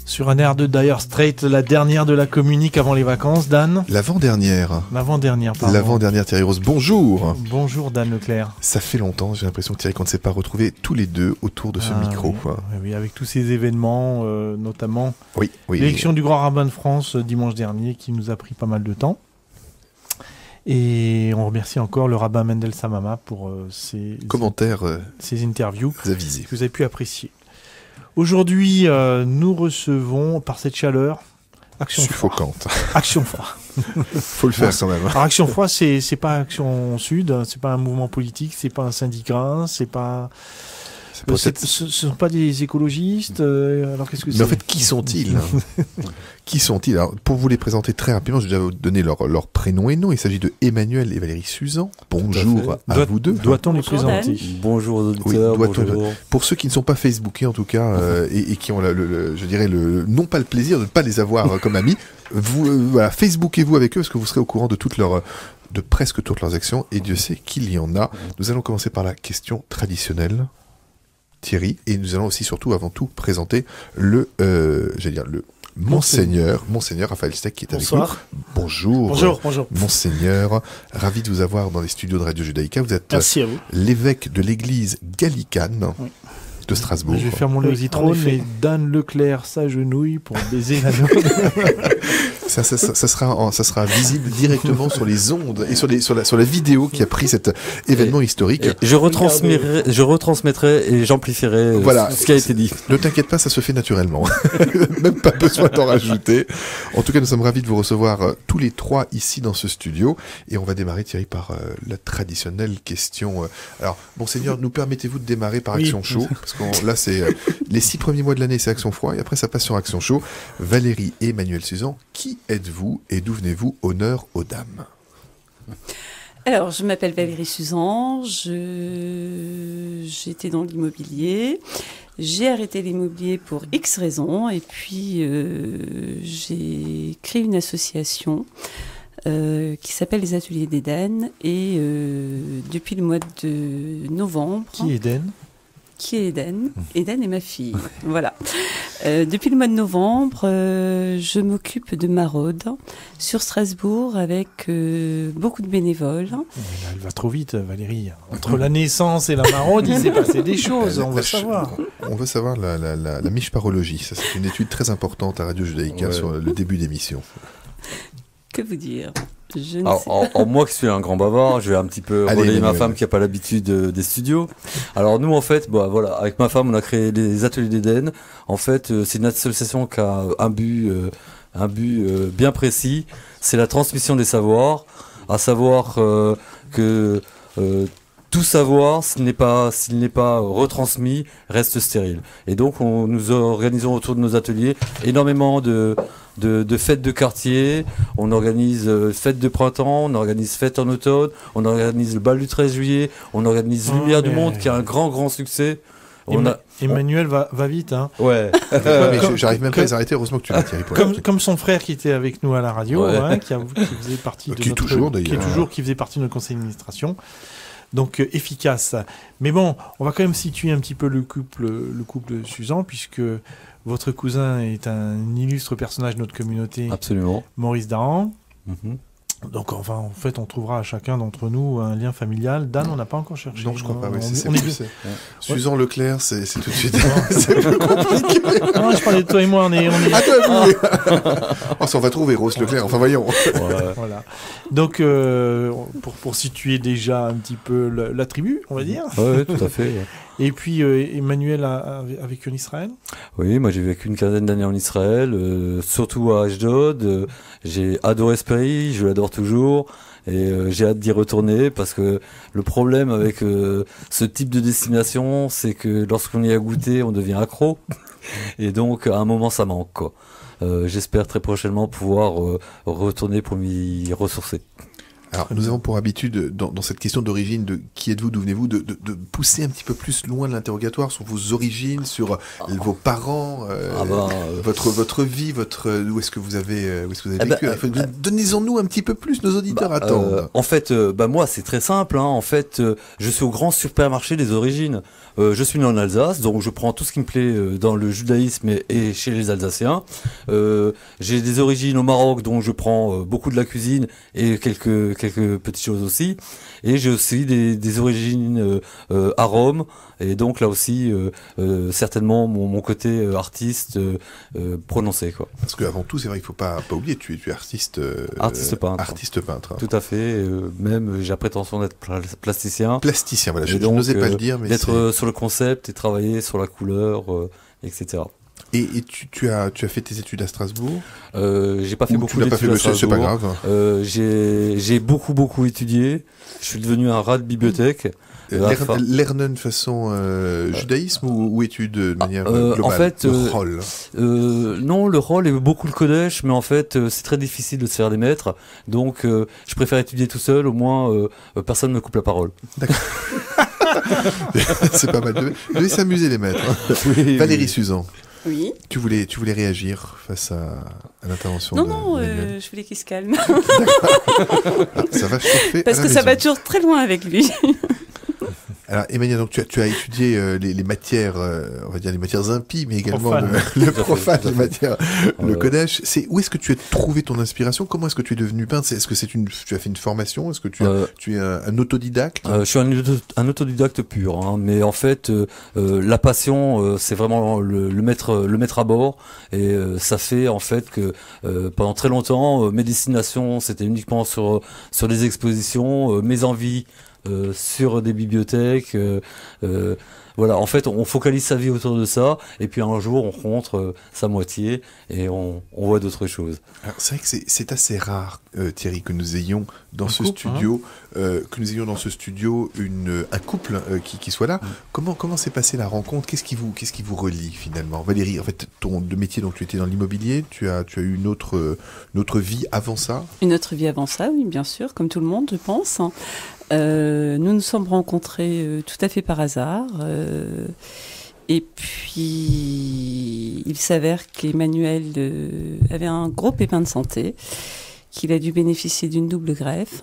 Sur un air de Dire Straits, la dernière de la communique avant les vacances, Dan. L'avant-dernière. L'avant-dernière, pardon. L'avant-dernière, Thierry Rose. Bonjour. Bonjour, Dan Leclerc. Ça fait longtemps, j'ai l'impression, Thierry, qu'on ne s'est pas retrouvés tous les deux autour de ce micro. Oui, quoi. Oui, avec tous ces événements, notamment oui, l'élection du Grand Rabbin de France dimanche dernier, qui nous a pris pas mal de temps. Et on remercie encore le rabbin Mendel Samama pour ses commentaires, ses interviews avisés que vous avez pu apprécier. Aujourd'hui, nous recevons, par cette chaleur, Action suffocante. Action Froid. Faut le faire quand même. Alors, Action Froid, c'est pas Action Sud, c'est pas un mouvement politique, c'est pas un syndicat, c'est pas... Ce sont pas des écologistes. Alors qu'est-ce que c'est ? Mais en fait, qui sont-ils ? Qui sont-ils ? Alors, pour vous les présenter très rapidement, je vais déjà vous donner leur prénom et nom. Il s'agit de Emmanuel et Valérie Suzan. Bonjour à vous deux. Doit-on les présenter ? Bonjour aux auditeurs. Oui, bonjour. Pour ceux qui ne sont pas Facebookés en tout cas et qui ont je dirais non pas le plaisir de ne pas les avoir comme amis, vous voilà, Facebookez-vous avec eux parce que vous serez au courant de de presque toutes leurs actions et Dieu sait qu'il y en a. Nous allons commencer par la question traditionnelle. Thierry, et nous allons aussi surtout avant tout présenter le Monseigneur Raphaël Steck qui est avec nous. Bonjour. Bonjour. Monseigneur, ravi de vous avoir dans les studios de Radio Judaïka. Vous êtes l'évêque de l'église gallicane de Strasbourg. Je vais faire mon lositrone, mais Dan Leclerc s'agenouille pour baiser la note. Ça sera visible directement sur les ondes et sur la vidéo qui a pris cet événement historique. Je retransmettrai et j'amplifierai ce qui a été dit. Ne t'inquiète pas, ça se fait naturellement. Même pas besoin d'en rajouter. En tout cas, nous sommes ravis de vous recevoir tous les trois ici dans ce studio. Et on va démarrer, Thierry, par la traditionnelle question. Alors, Monseigneur, nous permettez-vous de démarrer par Action Chaud ? Parce que là, c'est les 6 premiers mois de l'année, c'est Action Froid. Et après, ça passe sur Action Chaud. Valérie et Emmanuel Suzan, qui êtes-vous et d'où venez-vous? Honneur aux dames. Alors, je m'appelle Valérie Suzan, j'étais dans l'immobilier, j'ai arrêté l'immobilier pour X raisons, et puis j'ai créé une association qui s'appelle les Ateliers d'Éden, et depuis le mois de novembre... Qui est Éden ? Qui est Éden ? Éden est ma fille. Voilà. Depuis le mois de novembre, je m'occupe de maraude sur Strasbourg avec beaucoup de bénévoles. Elle va trop vite, Valérie. Entre la naissance et la maraude, il s'est passé des choses. On veut savoir. On veut savoir la mishparologie. Ça, c'est une étude très importante à Radio Judaïka sur le début d'émission. Que vous dire ? Moi qui suis un grand bavard, je vais un petit peu relayer ma femme qui n'a pas l'habitude des studios. Alors nous, en fait, avec ma femme, on a créé les Ateliers d'Éden. En fait, c'est une association qui a un but bien précis. C'est la transmission des savoirs, à savoir que tout savoir, s'il n'est pas retransmis, reste stérile. Et donc, nous organisons autour de nos ateliers énormément de fêtes de quartier, on organise fêtes de printemps, on organise fêtes en automne, on organise le bal du 13 juillet, on organise Lumière du Monde qui a un grand succès. Emmanuel va vite, hein. Ouais. Mais j'arrive même pas à les arrêter, heureusement que tu l'as, Thierry. Comme son frère qui était avec nous à la radio, qui faisait partie qui faisait partie de notre conseil d'administration. Donc efficace. Mais bon, on va quand même situer un petit peu le couple Suzan, puisque votre cousin est un illustre personnage de notre communauté. Absolument. Maurice Dahan. Donc enfin, en fait, on trouvera à chacun d'entre nous un lien familial. Dan, on n'a pas encore cherché. Non, je crois pas. Suzan Leclerc, c'est tout de suite. C'est plus compliqué. Non, je parlais de toi et moi. On est... on va trouver Rose Leclerc. Enfin, voyons. Voilà. Donc, pour situer déjà un petit peu la tribu, on va dire. Oui, tout à fait. Ouais. Et puis, Emmanuel a vécu en Israël ? Oui, moi j'ai vécu une quinzaine d'années en Israël, surtout à Ashdod. J'ai adoré ce pays, je l'adore toujours. Et j'ai hâte d'y retourner parce que le problème avec ce type de destination, c'est que lorsqu'on y a goûté, on devient accro. Et donc, à un moment, ça manque, quoi. J'espère très prochainement pouvoir retourner pour m'y ressourcer. Alors, nous avons pour habitude, dans cette question d'origine, de qui êtes-vous, d'où venez-vous, de pousser un petit peu plus loin de l'interrogatoire sur vos origines, sur vos parents, votre vie, où est-ce que vous avez vécu. Donnez-en-nous un petit peu plus, nos auditeurs attendent. En fait, moi, c'est très simple. En fait, je suis au grand supermarché des origines. Je suis né en Alsace, donc je prends tout ce qui me plaît dans le judaïsme et chez les Alsaciens. J'ai des origines au Maroc, donc je prends beaucoup de la cuisine et quelques petites choses aussi. Et j'ai aussi des origines à Rome, et donc là aussi certainement mon côté artiste prononcé, quoi. Parce qu'avant tout, c'est vrai qu'il faut pas oublier, tu es artiste peintre. Artiste peintre. Tout à fait. Même j'ai la prétention d'être plasticien. Plasticien, voilà. Je n'osais pas le dire, mais d'être sur le concept et travailler sur la couleur, etc. Et tu as fait tes études à Strasbourg? J'ai pas fait beaucoup d'études à Strasbourg. C'est pas grave. J'ai beaucoup étudié. Je suis devenu un rat de bibliothèque. Lernen façon judaïsme ou études de manière globale? En fait, le rôle. Non, le rôle est beaucoup le Kodesh, mais en fait, c'est très difficile de se faire des maîtres. Donc, je préfère étudier tout seul. Au moins, personne ne me coupe la parole. D'accord. C'est pas mal. Devez s'amuser les maîtres. Oui, Valérie Suzan. Oui. Tu voulais réagir face à l'intervention de Emmanuel. Je voulais qu'il se calme. Ça va chauffer. Parce que ça va toujours très loin avec lui. Alors Emmanuel, donc tu as étudié les matières, on va dire les matières impies, mais également le profane, les matières, le Kodesh. Où est-ce que tu as trouvé ton inspiration? Comment est-ce que tu es devenu peintre? Est-ce que tu as fait une formation? Est-ce que tu es un autodidacte? Je suis un autodidacte pur, mais en fait, la passion, c'est vraiment le mettre à bord, et ça fait en fait que pendant très longtemps, mes destinations, c'était uniquement sur des expositions, mes envies. Sur des bibliothèques, voilà. En fait, on focalise sa vie autour de ça, et puis un jour, on rencontre sa moitié et on voit d'autres choses. C'est vrai que c'est assez rare, Thierry, que nous ayons dans ce studio, un couple qui soit là. Comment s'est passée la rencontre? Qu'est-ce qui vous relie finalement, Valérie? En fait, ton métier, donc tu étais dans l'immobilier, tu as eu une autre vie avant ça? Une autre vie avant ça, oui, bien sûr, comme tout le monde, je pense. Nous nous sommes rencontrés tout à fait par hasard. Et puis, il s'avère qu'Emmanuel avait un gros pépin de santé, qu'il a dû bénéficier d'une double greffe,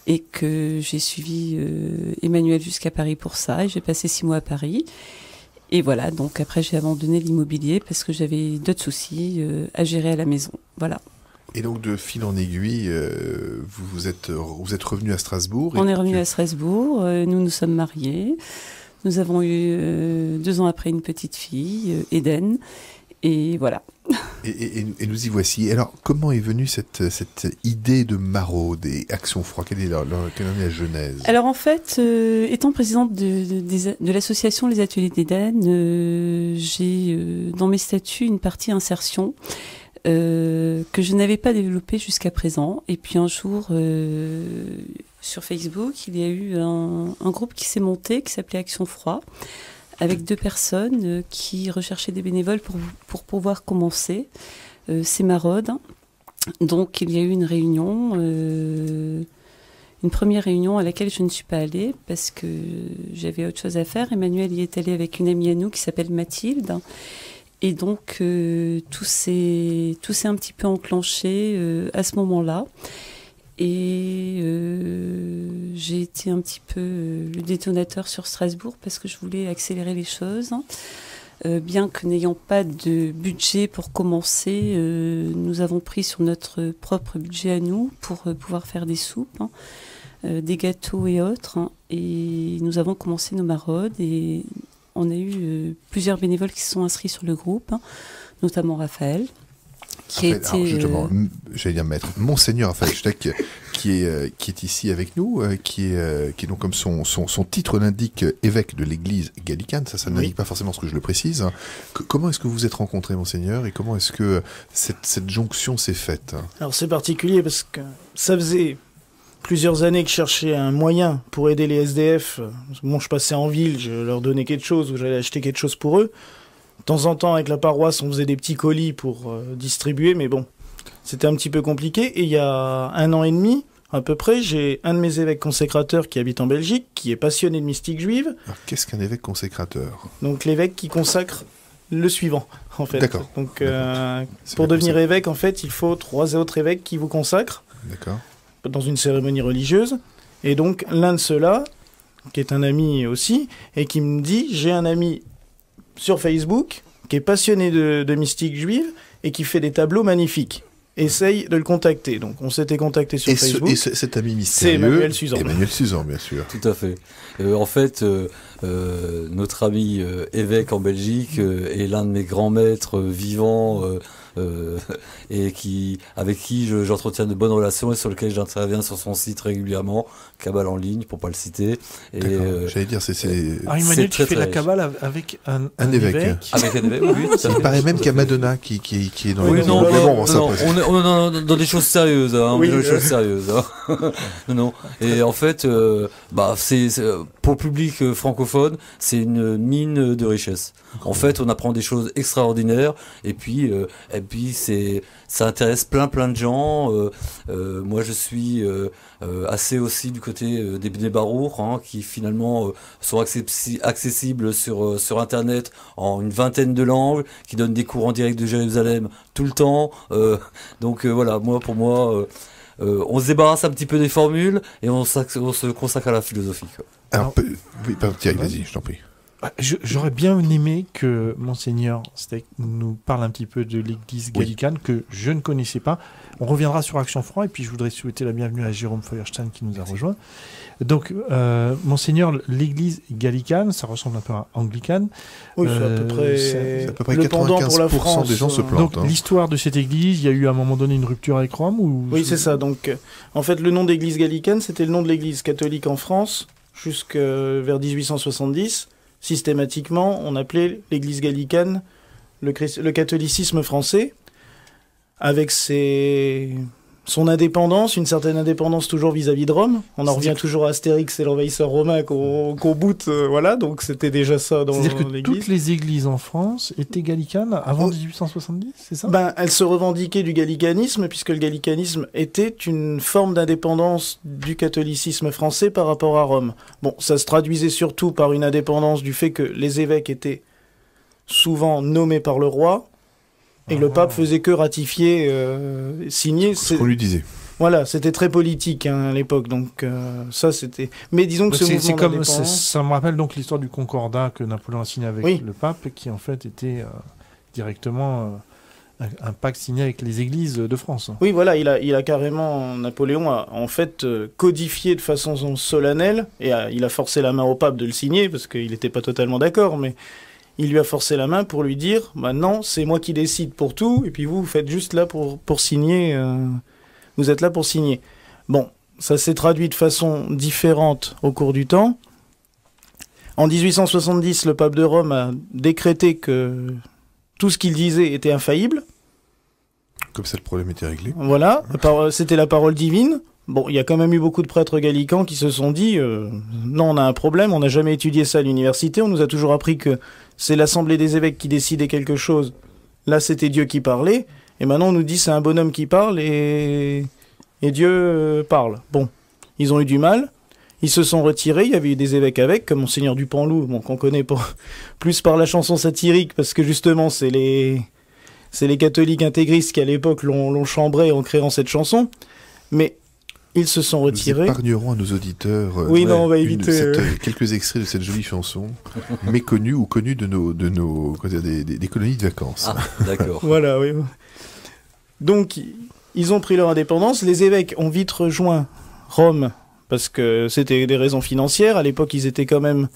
et que j'ai suivi Emmanuel jusqu'à Paris pour ça. Et j'ai passé 6 mois à Paris. Et voilà, donc après j'ai abandonné l'immobilier parce que j'avais d'autres soucis à gérer à la maison. Voilà. Et donc de fil en aiguille, vous êtes revenu à Strasbourg. On est revenu à Strasbourg, nous nous sommes mariés. Nous avons eu 2 ans après une petite fille, Eden, et voilà. Et nous y voici. Alors, comment est venue cette idée de Maraude et Action Froid? Quelle est la genèse? Alors, en fait, étant présidente de l'association Les Ateliers d'Eden, j'ai dans mes statuts une partie insertion que je n'avais pas développée jusqu'à présent. Et puis un jour, sur Facebook, il y a eu un groupe qui s'est monté, qui s'appelait Action Froid, avec 2 personnes qui recherchaient des bénévoles pour pouvoir commencer ces maraudes. Donc il y a eu une réunion, une première réunion à laquelle je ne suis pas allée parce que j'avais autre chose à faire. Emmanuel y est allé avec une amie à nous qui s'appelle Mathilde. Et donc tout s'est un petit peu enclenché à ce moment-là. Et j'ai été un petit peu le détonateur sur Strasbourg parce que je voulais accélérer les choses. Bien que n'ayant pas de budget pour commencer, nous avons pris sur notre propre budget à nous pour pouvoir faire des soupes, des gâteaux et autres. Et nous avons commencé nos maraudes et on a eu plusieurs bénévoles qui se sont inscrits sur le groupe, notamment Raphaël. Justement, j'allais dire maître Monseigneur Raphaël Steck, qui est ici avec nous, qui est donc, comme son titre l'indique, évêque de l'église gallicane. Ça n'indique pas forcément ce que je le précise. Comment est-ce que vous vous êtes rencontrés, Monseigneur, et comment est-ce que cette jonction s'est faite? Alors c'est particulier parce que ça faisait plusieurs années que je cherchais un moyen pour aider les SDF. Bon, je passais en ville, je leur donnais quelque chose ou j'allais acheter quelque chose pour eux. De temps en temps, avec la paroisse, on faisait des petits colis pour distribuer, mais bon, c'était un petit peu compliqué. Et il y a 1 an et demi, à peu près, j'ai un de mes évêques consécrateurs qui habite en Belgique, qui est passionné de mystique juive. Alors, qu'est-ce qu'un évêque consécrateur? Donc l'évêque qui consacre le suivant, en fait. D'accord. Donc C'est pour bien devenir possible. évêque, en fait, il faut 3 autres évêques qui vous consacrent D'accord. dans une cérémonie religieuse. Et donc l'un de ceux-là, qui est un ami aussi, et qui me dit, j'ai un ami sur Facebook qui est passionné de mystique juive et qui fait des tableaux magnifiques. Essaye de le contacter. Donc on s'était contacté sur Facebook. Cet ami mystérieux, C'est Emmanuel Suzan. Emmanuel Suzan, bien sûr. Tout à fait. En fait, notre ami évêque en Belgique est l'un de mes grands maîtres vivants et avec qui j'entretiens de bonnes relations et sur lequel j'interviens sur son site régulièrement, Cabale en ligne, pour pas le citer. Et j'allais dire, Alors Emmanuel, tu fais la Cabale avec un évêque. Avec un évêque, oui. Il paraît même qu'il y a Madonna qui est dans Oui, les... non, mais bon, ça, non, on est dans des choses sérieuses, hein, Oui, des choses sérieuses. Hein. non. Et en fait, c'est pour le public francophone, c'est une mine de richesse. En fait, on apprend des choses extraordinaires, et puis ça intéresse plein de gens. Moi, je suis assez aussi du côté des Bnei Baruch, hein, qui finalement sont accessibles sur Internet en une vingtaine de langues, qui donnent des cours en direct de Jérusalem tout le temps. Donc voilà, pour moi, on se débarrasse un petit peu des formules et on se consacre à la philosophie, quoi. Alors, oui, Thierry, vas-y, je t'en prie. J'aurais bien aimé que Monseigneur Steck nous parle un petit peu de l'église gallicane que je ne connaissais pas. On reviendra sur Action Franc et puis je voudrais souhaiter la bienvenue à Jérôme Feuerstein qui nous a rejoint. Donc, Monseigneur, l'église gallicane, ça ressemble un peu à anglicane. Oui, c'est à peu près le 95% des gens se plantent. Donc, l'histoire de cette église, il y a eu à un moment donné une rupture avec Rome ou... Oui, c'est ça. Donc, en fait, le nom d'église gallicane, c'était le nom de l'église catholique en France jusque vers 1870. Systématiquement, on appelait l'église gallicane le catholicisme français, avec son indépendance, une certaine indépendance toujours vis-à-vis de Rome. On en revient toujours à Astérix et l'envahisseur romain qu'on boot, voilà, donc c'était déjà ça dans l'église. C'est-à-dire que toutes les églises en France étaient gallicanes avant 1870, c'est ça? Elles se revendiquaient du gallicanisme, puisque le gallicanisme était une forme d'indépendance du catholicisme français par rapport à Rome. Bon, ça se traduisait surtout par une indépendance du fait que les évêques étaient souvent nommés par le roi, et le pape faisait que ratifier, signer. Ce qu'on lui disait. Voilà, c'était très politique à l'époque, donc ça c'était... Mais disons que ce mouvement d'indépendance... Ça me rappelle donc l'histoire du concordat que Napoléon a signé avec le pape, qui en fait était directement un pacte signé avec les églises de France. Oui, voilà, il a carrément... Napoléon a en fait codifié de façon solennelle, et il a forcé la main au pape de le signer, parce qu'il n'était pas totalement d'accord, mais... Il lui a forcé la main pour lui dire « non, c'est moi qui décide pour tout, et puis vous faites juste là pour signer, vous êtes là pour signer. » Bon, ça s'est traduit de façon différente au cours du temps. En 1870, le pape de Rome a décrété que tout ce qu'il disait était infaillible. Comme ça, le problème était réglé. Voilà, c'était la parole divine. Bon, il y a quand même eu beaucoup de prêtres gallicans qui se sont dit non, on a un problème, on n'a jamais étudié ça à l'université, on nous a toujours appris que c'est l'assemblée des évêques qui décidait quelque chose. Là, c'était Dieu qui parlait, et maintenant on nous dit c'est un bonhomme qui parle et Dieu parle. Bon, ils ont eu du mal, ils se sont retirés, il y avait eu des évêques avec, comme Monseigneur Dupanloup, bon, qu'on connaît plus par la chanson satirique, parce que justement c'est les catholiques intégristes qui à l'époque l'ont chambré en créant cette chanson, mais ils se sont retirés. Nous épargnerons à nos auditeurs on va éviter quelques extraits de cette jolie chanson, méconnue ou connue des colonies de vacances. Ah, d'accord. Voilà, oui. Donc, ils ont pris leur indépendance. Les évêques ont vite rejoint Rome, parce que c'était des raisons financières. À l'époque, ils étaient quand même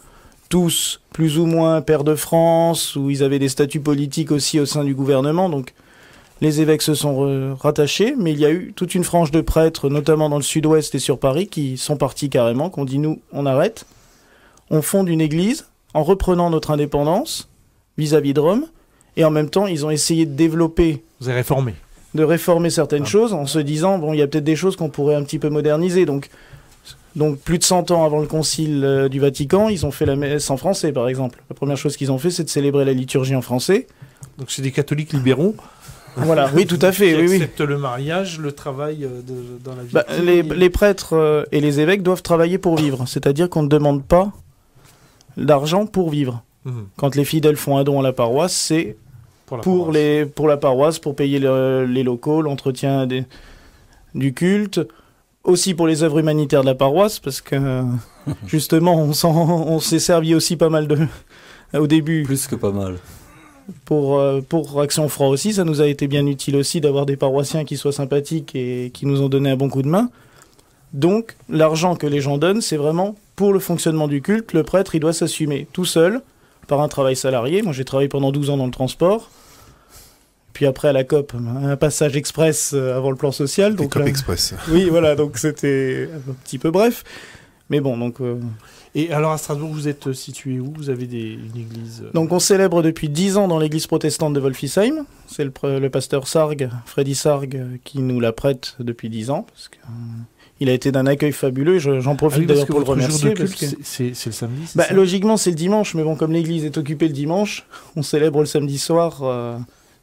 tous plus ou moins pairs de France, où ils avaient des statuts politiques aussi au sein du gouvernement, donc... Les évêques se sont rattachés, mais il y a eu toute une frange de prêtres, notamment dans le sud-ouest et sur Paris, qui sont partis carrément, qui ont dit nous, on arrête. On fonde une église en reprenant notre indépendance vis-à-vis de Rome, et en même temps, ils ont essayé de développer... Vous avez réformé. De réformer certaines choses en se disant, bon, il y a peut-être des choses qu'on pourrait un petit peu moderniser. Donc plus de 100 ans avant le concile du Vatican, ils ont fait la messe en français, par exemple. La première chose qu'ils ont fait, c'est de célébrer la liturgie en français. Donc c'est des catholiques libéraux Voilà, oui, tout à fait. Qui oui, acceptent le mariage, le travail dans la vie. Les prêtres et les évêques doivent travailler pour vivre. C'est-à-dire qu'on ne demande pas d'argent pour vivre. Quand les fidèles font un don à la paroisse, c'est pour la paroisse, pour payer les locaux, l'entretien du culte, aussi pour les œuvres humanitaires de la paroisse, parce que justement, on s'est servi aussi pas mal au début. Plus que pas mal. Pour Action Froid aussi, ça nous a été bien utile aussi d'avoir des paroissiens qui soient sympathiques et qui nous ont donné un bon coup de main. Donc, l'argent que les gens donnent, c'est vraiment pour le fonctionnement du culte. Le prêtre, il doit s'assumer tout seul, par un travail salarié. Moi, j'ai travaillé pendant 12 ans dans le transport. Puis après, à la COP, un passage express avant le plan social. Donc, COP Express. Oui, voilà, donc c'était un petit peu bref. Mais bon, donc... Et alors, à Strasbourg, vous êtes situé où? Vous avez une église Donc, on célèbre depuis 10 ans dans l'église protestante de Wolfisheim. C'est le pasteur Sarg, Freddy Sarg, qui nous la prête depuis 10 ans. Parce que, il a été d'un accueil fabuleux. J'en profite d'ailleurs pour le remercier. C'est le samedi, logiquement, c'est le dimanche. Mais bon, comme l'église est occupée le dimanche, on célèbre le samedi soir.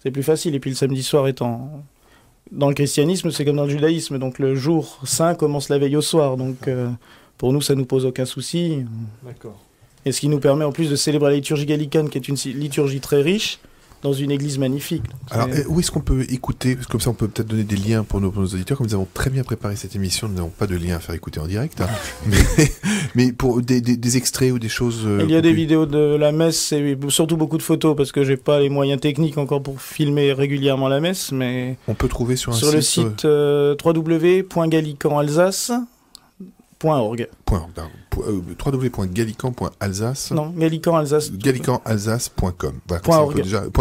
C'est plus facile. Et puis, le samedi soir étant... Dans le christianisme, c'est comme dans le judaïsme. Donc, le jour saint commence la veille au soir. Donc... pour nous, ça ne nous pose aucun souci. D'accord. Et ce qui nous permet en plus de célébrer la liturgie gallicane, qui est une liturgie très riche, dans une église magnifique. Alors, où est-ce qu'on peut écouter? Parce que comme ça, on peut peut-être donner des liens pour nos auditeurs. Comme nous avons très bien préparé cette émission, nous n'avons pas de lien à faire écouter en direct. Hein. mais pour des extraits ou des choses... Il y a des vidéos de la messe et surtout beaucoup de photos, parce que j'ai pas les moyens techniques encore pour filmer régulièrement la messe. Mais on peut trouver sur le site www.gallicanalsace.org. www.gallican.alsace. Non, Gallican-Alsace. Gallicanalsace.com. Voilà,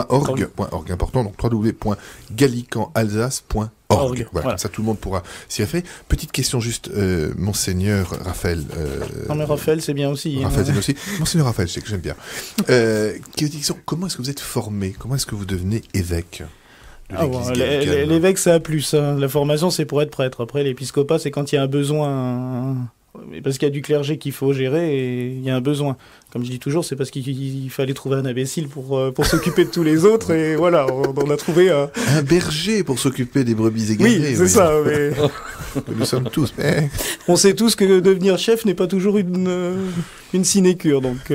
.org. .org important, donc www.gallicanalsace.org. Voilà, comme ça tout le monde pourra s'y référer. Petite question juste, Monseigneur Raphaël. Non mais Raphaël c'est bien aussi. Raphaël c'est bien aussi. Monseigneur Raphaël, je sais que j'aime bien. Comment est-ce que vous êtes formé? Comment est-ce que vous devenez évêque? L'évêque, c'est un plus. Hein. La formation, c'est pour être prêtre. Après, l'épiscopat, c'est quand il y a un besoin. Parce qu'il y a du clergé qu'il faut gérer et il y a un besoin. Comme je dis toujours, c'est parce qu'il fallait trouver un imbécile pour s'occuper de tous les autres. Et voilà, on a trouvé un berger pour s'occuper des brebis égarées. Oui, c'est ça. Mais... Nous sommes tous. Mais... On sait tous que devenir chef n'est pas toujours une sinécure. Donc,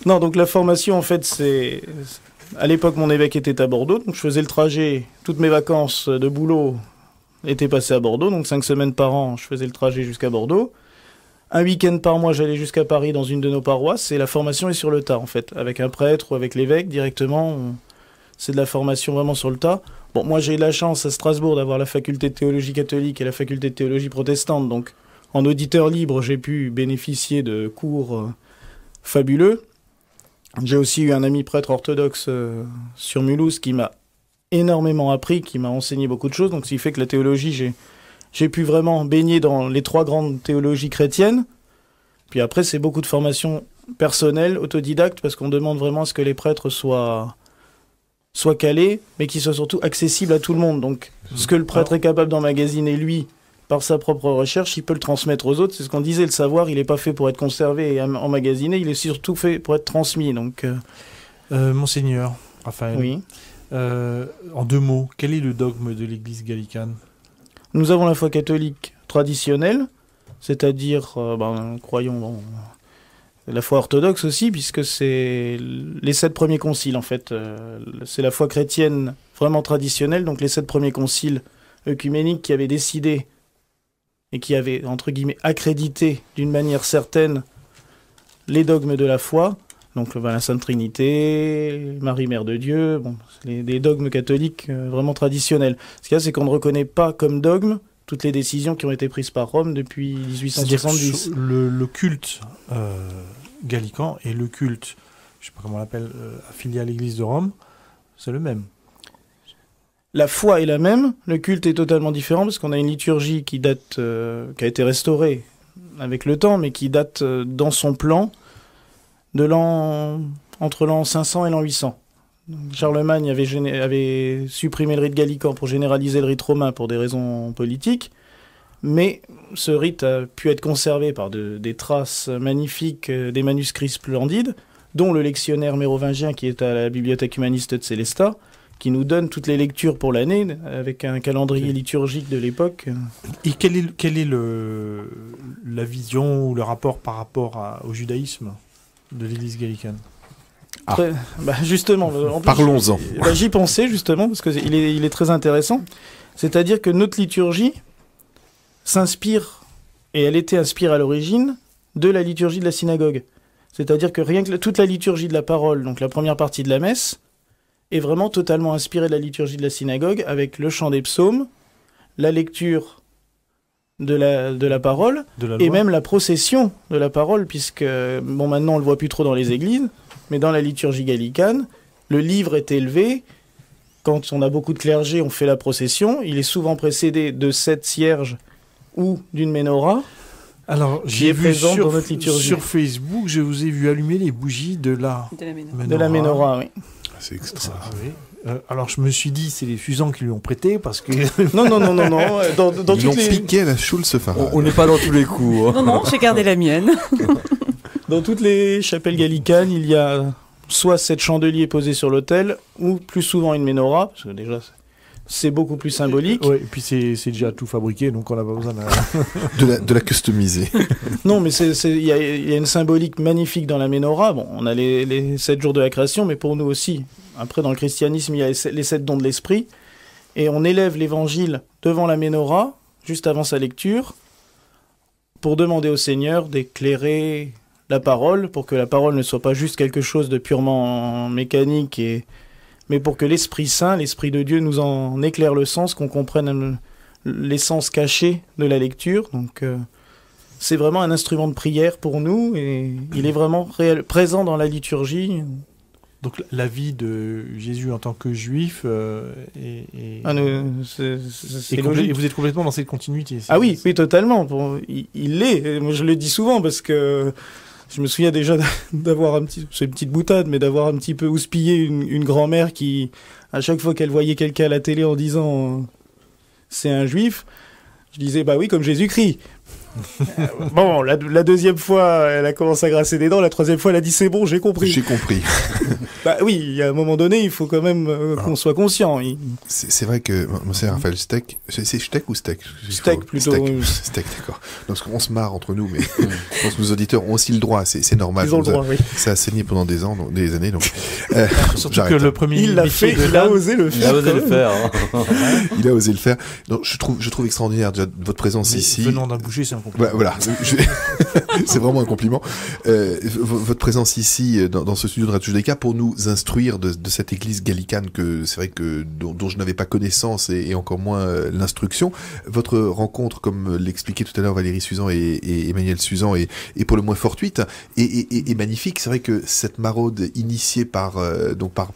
non, donc la formation, en fait, c'est... À l'époque, mon évêque était à Bordeaux, donc je faisais le trajet. Toutes mes vacances de boulot étaient passées à Bordeaux, donc 5 semaines par an, je faisais le trajet jusqu'à Bordeaux. Un week-end par mois, j'allais jusqu'à Paris dans une de nos paroisses, et la formation est sur le tas, en fait. Avec un prêtre ou avec l'évêque, directement, c'est de la formation vraiment sur le tas. Bon, moi, j'ai eu la chance à Strasbourg d'avoir la faculté de théologie catholique et la faculté de théologie protestante, donc en auditeur libre, j'ai pu bénéficier de cours fabuleux. J'ai aussi eu un ami prêtre orthodoxe sur Mulhouse qui m'a énormément appris, qui m'a enseigné beaucoup de choses. Donc, ce qui fait que la théologie, j'ai pu vraiment baigner dans les 3 grandes théologies chrétiennes. Puis après, c'est beaucoup de formation personnelle, autodidacte, parce qu'on demande vraiment à ce que les prêtres soient calés, mais qu'ils soient surtout accessibles à tout le monde. Donc, ce que le prêtre est capable d'emmagasiner, lui, par sa propre recherche, il peut le transmettre aux autres. C'est ce qu'on disait, le savoir, il n'est pas fait pour être conservé et emmagasiné, il est surtout fait pour être transmis. Donc, Monseigneur Raphaël, oui. En 2 mots, quel est le dogme de l'Église gallicane? Nous avons la foi catholique traditionnelle, c'est-à-dire, croyons, la foi orthodoxe aussi, puisque c'est les 7 premiers conciles, en fait. C'est la foi chrétienne vraiment traditionnelle, donc les 7 premiers conciles œcuméniques qui avaient décidé et qui avait, entre guillemets, accrédité d'une manière certaine les dogmes de la foi, donc la Sainte Trinité, Marie Mère de Dieu, des dogmes catholiques vraiment traditionnels. Ce qu'il y a, c'est qu'on ne reconnaît pas comme dogme toutes les décisions qui ont été prises par Rome depuis 1870. Le culte gallican et le culte, je ne sais pas comment on l'appelle, affilié à l'Église de Rome, c'est le même. La foi est la même, le culte est totalement différent parce qu'on a une liturgie qui date, qui a été restaurée avec le temps, mais qui date dans son plan de entre l'an 500 et l'an 800. Charlemagne avait supprimé le rite gallican pour généraliser le rite romain pour des raisons politiques, mais ce rite a pu être conservé par des traces magnifiques, des manuscrits splendides, dont le lectionnaire mérovingien qui est à la bibliothèque humaniste de Célestat, qui nous donne toutes les lectures pour l'année, avec un calendrier liturgique de l'époque. Et quelle est la vision ou le rapport par rapport au judaïsme de l'Église gallicane? Justement, en plus, Parlons-en. J'y pensais justement, parce qu'il est très intéressant. C'est-à-dire que notre liturgie s'inspire, et elle était inspirée à l'origine, de la liturgie de la synagogue. C'est-à-dire que rien que toute la liturgie de la parole, donc la première partie de la messe, est vraiment totalement inspirée de la liturgie de la synagogue, avec le chant des psaumes, la lecture de la parole, et même la procession de la parole, puisque, maintenant on le voit plus trop dans les églises, mais dans la liturgie gallicane, le livre est élevé. Quand on a beaucoup de clergé, on fait la procession. Il est souvent précédé de 7 cierges ou d'une ménorah. Alors, j'ai vu sur Facebook, je vous ai vu allumer les bougies de la ménorah, oui. C'est extra. Alors, je me suis dit, c'est les Suzans qui lui ont prêté, parce que... Non. Dans Ils l'ont piqué à la Schulze-Farah. On n'est pas dans tous les coups. Hein. Non, j'ai gardé la mienne. Dans toutes les chapelles gallicanes, il y a soit 7 chandeliers posés sur l'autel, ou plus souvent une ménorah, parce que déjà, c'est beaucoup plus symbolique. Oui, et puis c'est déjà tout fabriqué, donc on n'a pas besoin de la customiser. Non, mais il y a une symbolique magnifique dans la ménorah. Bon, on a les 7 jours de la création, mais pour nous aussi. Après, dans le christianisme, il y a les 7 dons de l'esprit. Et on élève l'évangile devant la ménorah, juste avant sa lecture, pour demander au Seigneur d'éclairer la parole, pour que la parole ne soit pas juste quelque chose de purement mécanique, mais pour que l'Esprit Saint, l'Esprit de Dieu, nous en éclaire le sens, qu'on comprenne l'essence cachée de la lecture. Donc, c'est vraiment un instrument de prière pour nous, et il est vraiment présent dans la liturgie. Donc la vie de Jésus en tant que juif c'est logique. Et vous êtes complètement dans cette continuité. Oui, totalement. Il l'est. Moi, je le dis souvent parce que je me souviens déjà d'avoir c'est une petite boutade, mais d'avoir un petit peu houspillé une grand-mère qui, à chaque fois qu'elle voyait quelqu'un à la télé en disant c'est un juif, je disais oui, comme Jésus-Christ. Bon, la deuxième fois, elle a commencé à grasser des dents. La troisième fois, elle a dit c'est bon, j'ai compris. J'ai compris. Oui, il y a un moment donné, il faut quand même qu'on soit conscient. C'est vrai que c'est Raphaël Steck. C'est Steck ou Steck? Steck plutôt. Steck, d'accord. Donc on se marre entre nous, mais je pense que nos auditeurs ont aussi le droit. C'est normal. Ils ont le droit, oui. Ça a saigné pendant des années. Donc, surtout que le premier il l'a fait, il a osé le faire. Il a osé le faire. Il a osé le faire. Donc je trouve extraordinaire déjà votre présence ici. Venant d'un boucher, c'est un compliment. Voilà. C'est vraiment un compliment. Votre présence ici, dans ce studio de Radio Judaïka, pour nous instruire de cette église gallicane que c'est vrai que dont je n'avais pas connaissance et encore moins l'instruction. Votre rencontre, comme l'expliquait tout à l'heure Valérie Suzan et Emmanuel Suzan, est pour le moins fortuite et magnifique. C'est vrai que cette maraude initiée par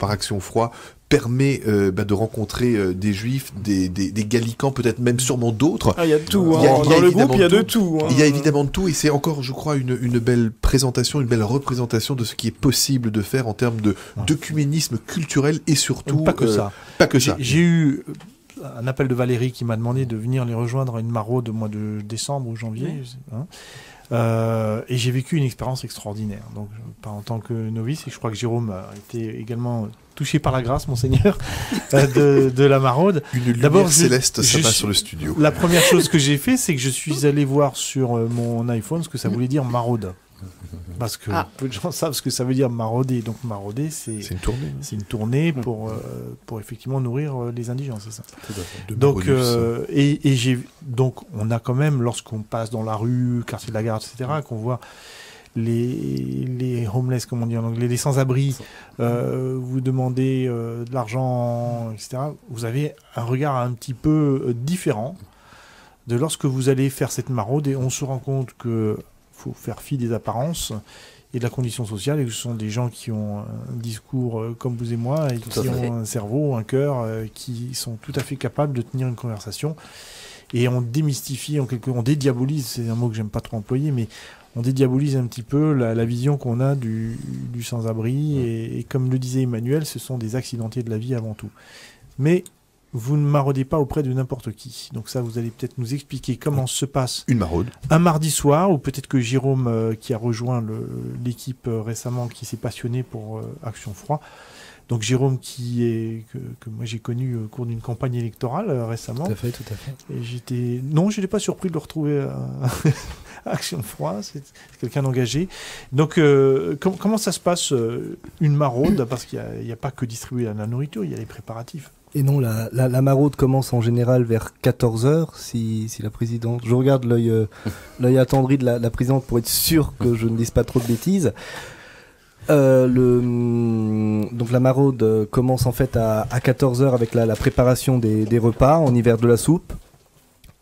Action Froid permet de rencontrer des juifs, des gallicans, peut-être même sûrement d'autres. Il y a de tout. Dans le groupe, il y a de tout. Il y a évidemment de tout, et c'est encore, je crois, une belle présentation, une belle représentation de ce qui est possible de faire en termes d'œcuménisme culturel et surtout... Pas que ça. Pas que ça. J'ai eu un appel de Valérie qui m'a demandé de venir les rejoindre à une maraude au mois de décembre ou janvier. Oui. Et j'ai vécu une expérience extraordinaire. Donc, pas en tant que novice, et je crois que Jérôme a été également touché par la grâce, monseigneur, de la maraude. Une lumière céleste s'abat sur le studio. La première chose que j'ai fait, c'est que je suis allé voir sur mon iPhone ce que ça voulait dire maraude. Parce que peu de gens savent ce que ça veut dire marauder. Donc marauder, c'est une tournée. C'est une tournée pour effectivement nourrir les indigents, c'est ça. Tout à fait. Donc on a quand même, lorsqu'on passe dans la rue, quartier de la Gare, etc., qu'on voit les homeless, comme on dit en anglais, les sans-abri, vous demandez de l'argent, etc., vous avez un regard un petit peu différent de lorsque vous allez faire cette maraude, et on se rend compte que faut faire fi des apparences et de la condition sociale, et que ce sont des gens qui ont un discours comme vous et moi, et qui ont un cerveau, un cœur, qui sont tout à fait capables de tenir une conversation. Et on démystifie, on dédiabolise, c'est un mot que j'aime pas trop employer, mais on dédiabolise un petit peu la vision qu'on a du sans-abri, et comme le disait Emmanuel, ce sont des accidentés de la vie avant tout. Mais vous ne maraudez pas auprès de n'importe qui. Donc ça, vous allez peut-être nous expliquer comment se passe une maraude un mardi soir, ou peut-être que Jérôme, qui a rejoint l'équipe récemment, qui s'est passionné pour Action Froid, Donc Jérôme que moi j'ai connu au cours d'une campagne électorale récemment. Tout à fait. Et je n'étais pas surpris de le retrouver à Action Froid. C'est quelqu'un d'engagé. Donc comment ça se passe une maraude? Parce qu'il n'y a pas que distribuer la nourriture, il y a les préparatifs. Et non, la maraude commence en général vers 14h, si la présidente... Je regarde l'œil attendri de la présidente pour être sûr que je ne dise pas trop de bêtises. Donc la maraude commence en fait à 14h avec la préparation des repas, en hiver de la soupe.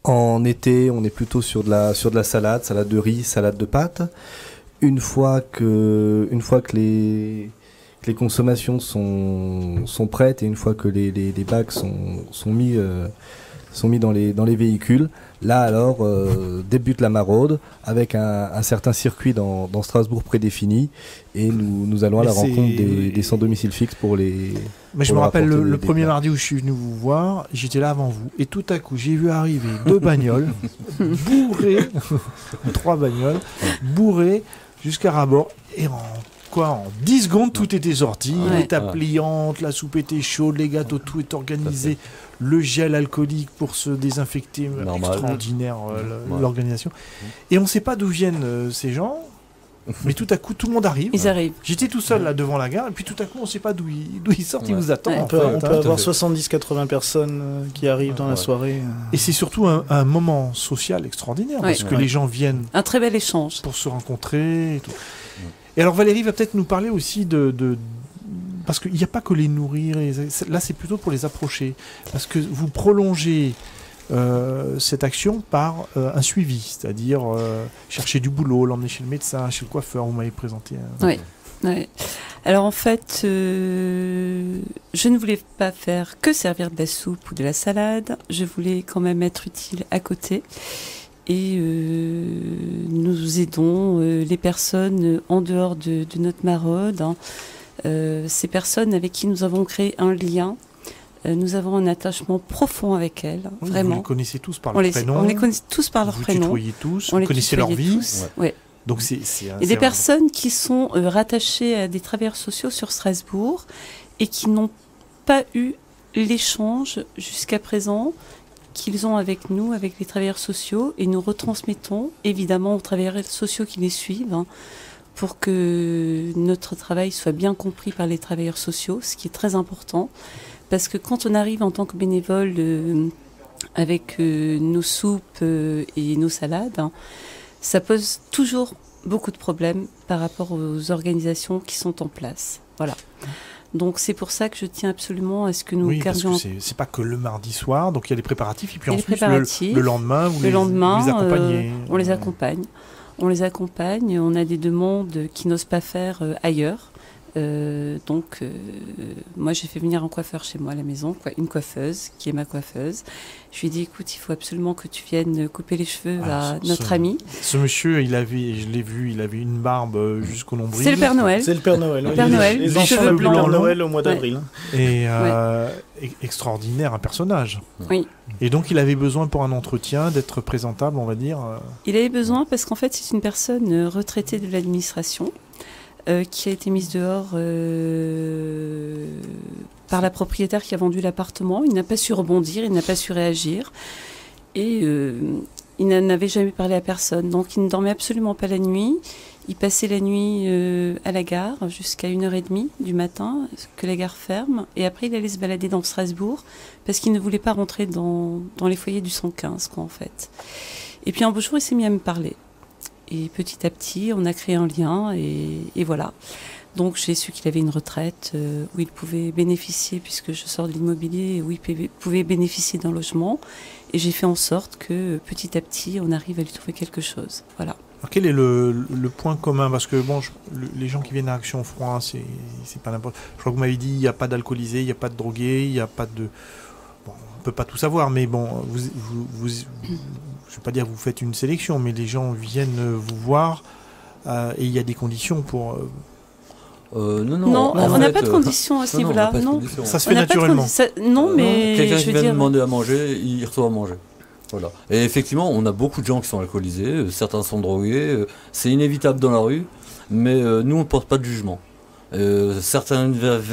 En été, on est plutôt sur de la salade de riz, salade de pâtes. Une fois que les consommations sont prêtes et une fois que les bacs sont mis dans les véhicules, là alors débute la maraude avec un certain circuit dans Strasbourg prédéfini et nous allons à la rencontre des sans domicile fixe pour les... Mais je me rappelle le premier mardi où je suis venu vous voir, j'étais là avant vous et tout à coup j'ai vu arriver 2 bagnoles bourrées, 3 bagnoles bourrées jusqu'à rabord et en 10 secondes, tout était sorti. Ouais. Les tables pliantes, la soupe était chaude, les gâteaux, tout est organisé. Le gel alcoolique pour se désinfecter, extraordinaire l'organisation. Et on ne sait pas d'où viennent ces gens, mais tout à coup, tout le monde arrive. Ils arrivent. J'étais tout seul là devant la gare, et puis tout à coup, on ne sait pas d'où ils sortent, ils vous attendent. On peut avoir 70-80 personnes qui arrivent dans la soirée. Et c'est surtout un moment social extraordinaire, parce que les gens viennent... Un très bel échange. Pour se rencontrer et tout. Et alors Valérie va peut-être nous parler aussi parce qu'il n'y a pas que les nourrir, là c'est plutôt pour les approcher. Parce que vous prolongez cette action par un suivi, c'est-à-dire chercher du boulot, l'emmener chez le médecin, chez le coiffeur, vous m'avez présenté. Oui. Alors en fait, je ne voulais pas faire que servir de la soupe ou de la salade, je voulais quand même être utile à côté. Et nous aidons les personnes en dehors de notre maraude, ces personnes avec qui nous avons créé un lien. Nous avons un attachement profond avec elles, vraiment. Vous les connaissez tous par leur prénom. On les connaît tous par leur prénom. Vous tutoyez tous, vous connaissez leur vie. Ouais. Donc et des personnes qui sont rattachées à des travailleurs sociaux sur Strasbourg et qui n'ont pas eu l'échange jusqu'à présent qu'ils ont avec nous, avec les travailleurs sociaux, et nous retransmettons évidemment aux travailleurs sociaux qui les suivent pour que notre travail soit bien compris par les travailleurs sociaux, ce qui est très important, parce que quand on arrive en tant que bénévole avec nos soupes et nos salades, ça pose toujours beaucoup de problèmes par rapport aux organisations qui sont en place. Voilà. Donc c'est pour ça que je tiens absolument à ce que nous gardions... parce que c'est pas que le mardi soir, donc il y a les préparatifs, et puis ensuite le lendemain, vous les accompagnez. On les accompagne. On les accompagne, on a des demandes qu'ils n'osent pas faire ailleurs. Donc moi j'ai fait venir un coiffeur chez moi à la maison, une coiffeuse qui est ma coiffeuse. Je lui ai dit écoute, il faut absolument que tu viennes couper les cheveux à notre ami. Ce monsieur, je l'ai vu, il avait une barbe jusqu'au nombril. C'est le Père Noël. C'est le Père Noël. Le Père Noël, les enfants le Père Noël au mois d'avril. Et extraordinaire, un personnage. Oui. Et donc il avait besoin pour un entretien d'être présentable, on va dire. Il avait besoin parce qu'en fait c'est une personne retraitée de l'administration. Qui a été mise dehors par la propriétaire qui a vendu l'appartement. Il n'a pas su rebondir, il n'a pas su réagir. Et il n'en avait jamais parlé à personne. Donc il ne dormait absolument pas la nuit. Il passait la nuit à la gare jusqu'à 1h30 du matin, que la gare ferme. Et après il allait se balader dans Strasbourg parce qu'il ne voulait pas rentrer dans les foyers du 115, en fait. Et puis un beau jour, il s'est mis à me parler. Et petit à petit, on a créé un lien et voilà. Donc j'ai su qu'il avait une retraite où il pouvait bénéficier, puisque je sors de l'immobilier, où il pouvait bénéficier d'un logement. Et j'ai fait en sorte que petit à petit, on arrive à lui trouver quelque chose. Voilà. Alors quel est le point commun? Parce que bon, les gens qui viennent à Action Froid, c'est pas n'importe. Je crois que vous m'avez dit, il n'y a pas d'alcoolisés, il n'y a pas de drogués, il n'y a pas de... Bon, on peut pas tout savoir, mais bon, je ne vais pas dire que vous faites une sélection, mais les gens viennent vous voir et il y a des conditions pour... Non, on n'a pas de conditions à ce niveau-là. Non. Ça se fait naturellement. Mais quelqu'un qui vient demander à manger, il reçoit à manger. Voilà. Et effectivement, on a beaucoup de gens qui sont alcoolisés, certains sont drogués, c'est inévitable dans la rue, mais nous on ne porte pas de jugement. Certains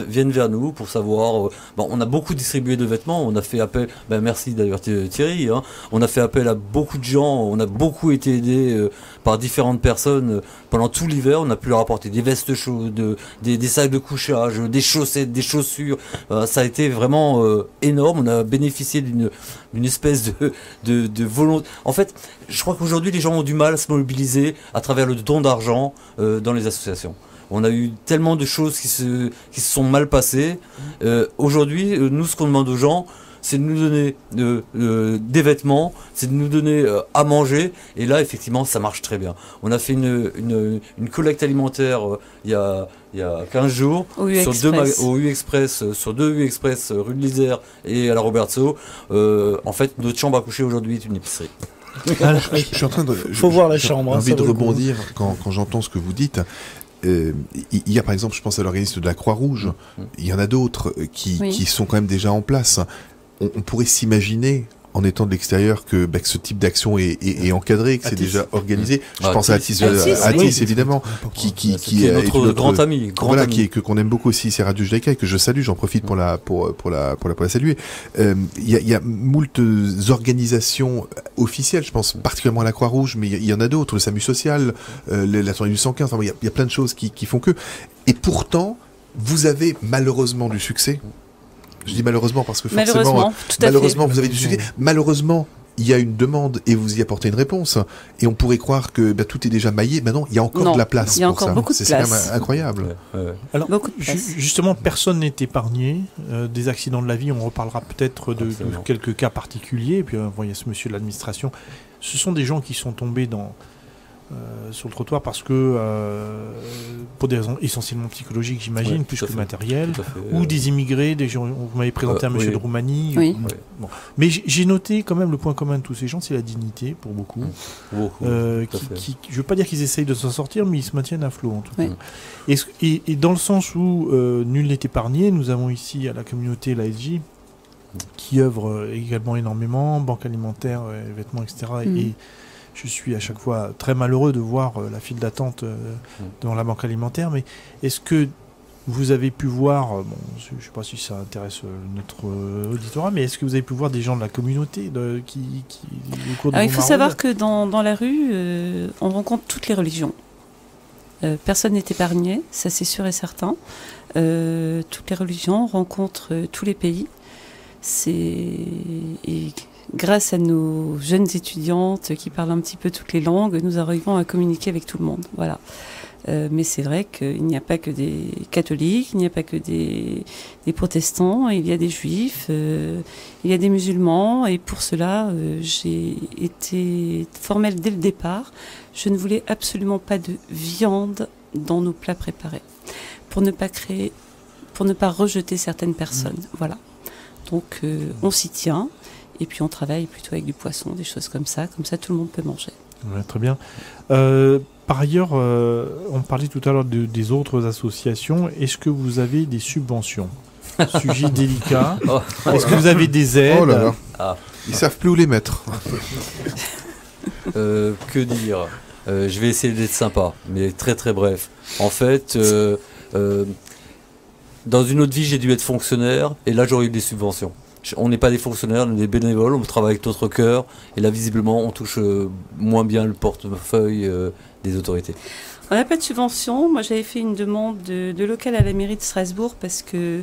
viennent vers nous pour savoir. On a beaucoup distribué de vêtements. On a fait appel. Merci d'ailleurs Thierry. Hein, on a fait appel à beaucoup de gens. On a beaucoup été aidés par différentes personnes pendant tout l'hiver. On a pu leur apporter des vestes chaudes, des sacs de couchage, des chaussettes, des chaussures. Ça a été vraiment énorme. On a bénéficié d'une espèce de volonté. En fait, je crois qu'aujourd'hui les gens ont du mal à se mobiliser à travers le don d'argent dans les associations. On a eu tellement de choses qui se sont mal passées. Aujourd'hui, nous, ce qu'on demande aux gens, c'est de nous donner des vêtements, c'est de nous donner à manger. Et là, effectivement, ça marche très bien. On a fait une collecte alimentaire il y a 15 jours au U-Express, sur 2 U-Express, rue de l'Isère et à la Robertso. En fait, notre chambre à coucher aujourd'hui est une épicerie. Je suis en train de... Faut voir la chambre. J'ai envie de rebondir quand j'entends ce que vous dites. Il y a par exemple, je pense à l'organisme de la Croix-Rouge, il y en a d'autres qui sont quand même déjà en place. On pourrait s'imaginer, en étant de l'extérieur, que ce type d'action est encadré, que c'est déjà organisé. Je pense à Atis évidemment, qui est notre grand ami. Qu'on aime beaucoup aussi, c'est Radio Jdaïka, et que je salue, j'en profite pour la saluer. Il y a moult organisations officielles, je pense particulièrement à la Croix-Rouge, mais il y en a d'autres, le SAMU social, la tournée du 115, il y a plein de choses qui font que. Et pourtant, vous avez malheureusement du succès. Je dis malheureusement parce que forcément, malheureusement vous avez du succès. Malheureusement, il y a une demande et vous y apportez une réponse. Et on pourrait croire que tout est déjà maillé. Non, il y a encore de la place. Il y a encore beaucoup de place. C'est quand même incroyable. Alors, justement, personne n'est épargné des accidents de la vie. On reparlera peut-être de quelques cas particuliers. Et puis, il y a ce monsieur de l'administration. Ce sont des gens qui sont tombés sur le trottoir parce que pour des raisons essentiellement psychologiques, j'imagine, plus que matérielles, ou des immigrés, des gens. Vous m'avez présenté un monsieur de Roumanie. Oui. Bon. Mais j'ai noté quand même le point commun de tous ces gens, c'est la dignité pour beaucoup. Je ne veux pas dire qu'ils essayent de s'en sortir, mais ils se maintiennent à flot en tout cas. Et dans le sens où nul n'est épargné, nous avons ici à la communauté l'ASJ qui œuvre également énormément, banque alimentaire, vêtements, etc. Et je suis à chaque fois très malheureux de voir la file d'attente devant la banque alimentaire, mais est-ce que vous avez pu voir, je ne sais pas si ça intéresse notre auditorat, mais est-ce que vous avez pu voir des gens de la communauté qui au cours de il faut savoir que dans la rue, on rencontre toutes les religions. Personne n'est épargné, ça c'est sûr et certain. Toutes les religions, on rencontre tous les pays. Grâce à nos jeunes étudiantes qui parlent un petit peu toutes les langues, nous arrivons à communiquer avec tout le monde. Voilà. Mais c'est vrai qu'il n'y a pas que des catholiques, il n'y a pas que des protestants, il y a des juifs, il y a des musulmans, et pour cela, j'ai été formelle dès le départ. Je ne voulais absolument pas de viande dans nos plats préparés, pour ne pas rejeter certaines personnes. Voilà. Donc on s'y tient. Et puis on travaille plutôt avec du poisson, des choses comme ça tout le monde peut manger. Ouais, très bien. Par ailleurs, on parlait tout à l'heure des autres associations. Est-ce que vous avez des subventions? Sujet délicat. Est-ce que vous avez des aides? Oh là là. Ils savent plus où les mettre. Que dire? Je vais essayer d'être sympa, mais très très bref. En fait, dans une autre vie, j'ai dû être fonctionnaire, et là j'aurais eu des subventions. On n'est pas des fonctionnaires, on est des bénévoles, on travaille avec notre cœur, et là visiblement on touche moins bien le portefeuille des autorités. On n'a pas de subvention. Moi j'avais fait une demande de local à la mairie de Strasbourg parce que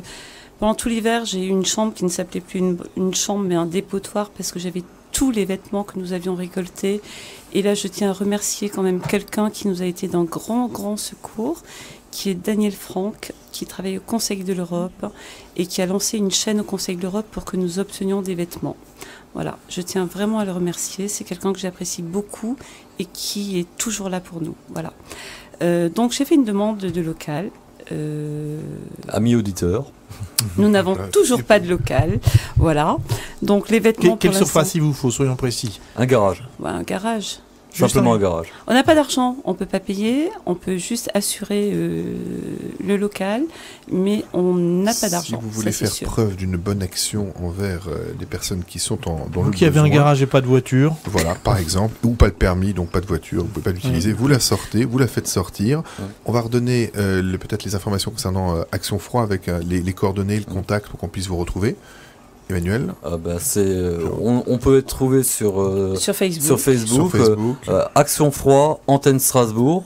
pendant tout l'hiver j'ai eu une chambre qui ne s'appelait plus une chambre mais un dépotoir parce que j'avais tous les vêtements que nous avions récoltés. Et là je tiens à remercier quand même quelqu'un qui nous a été d'un grand secours, qui est Daniel Franck, qui travaille au Conseil de l'Europe et qui a lancé une chaîne au Conseil de l'Europe pour que nous obtenions des vêtements. Voilà, je tiens vraiment à le remercier. C'est quelqu'un que j'apprécie beaucoup et qui est toujours là pour nous. Voilà. Donc j'ai fait une demande de local. Amis auditeurs. Nous n'avons toujours pas de local. Voilà. Donc les vêtements. Quelle surface il vous faut, soyons précis? Un garage. Un garage. Simplement un garage. On n'a pas d'argent, on ne peut pas payer, on peut juste assurer le local, mais on n'a pas d'argent. Si vous voulez faire preuve d'une bonne action envers les personnes qui sont dans le besoin... Qui avait un garage et pas de voiture. Voilà, par exemple, ou pas de permis, donc pas de voiture, vous ne pouvez pas l'utiliser, vous la sortez, vous la faites sortir. On va redonner peut-être les informations concernant Action Froid avec les coordonnées, le contact pour qu'on puisse vous retrouver. Emmanuel, on peut être trouvé sur Facebook. Action Froid, Antenne Strasbourg,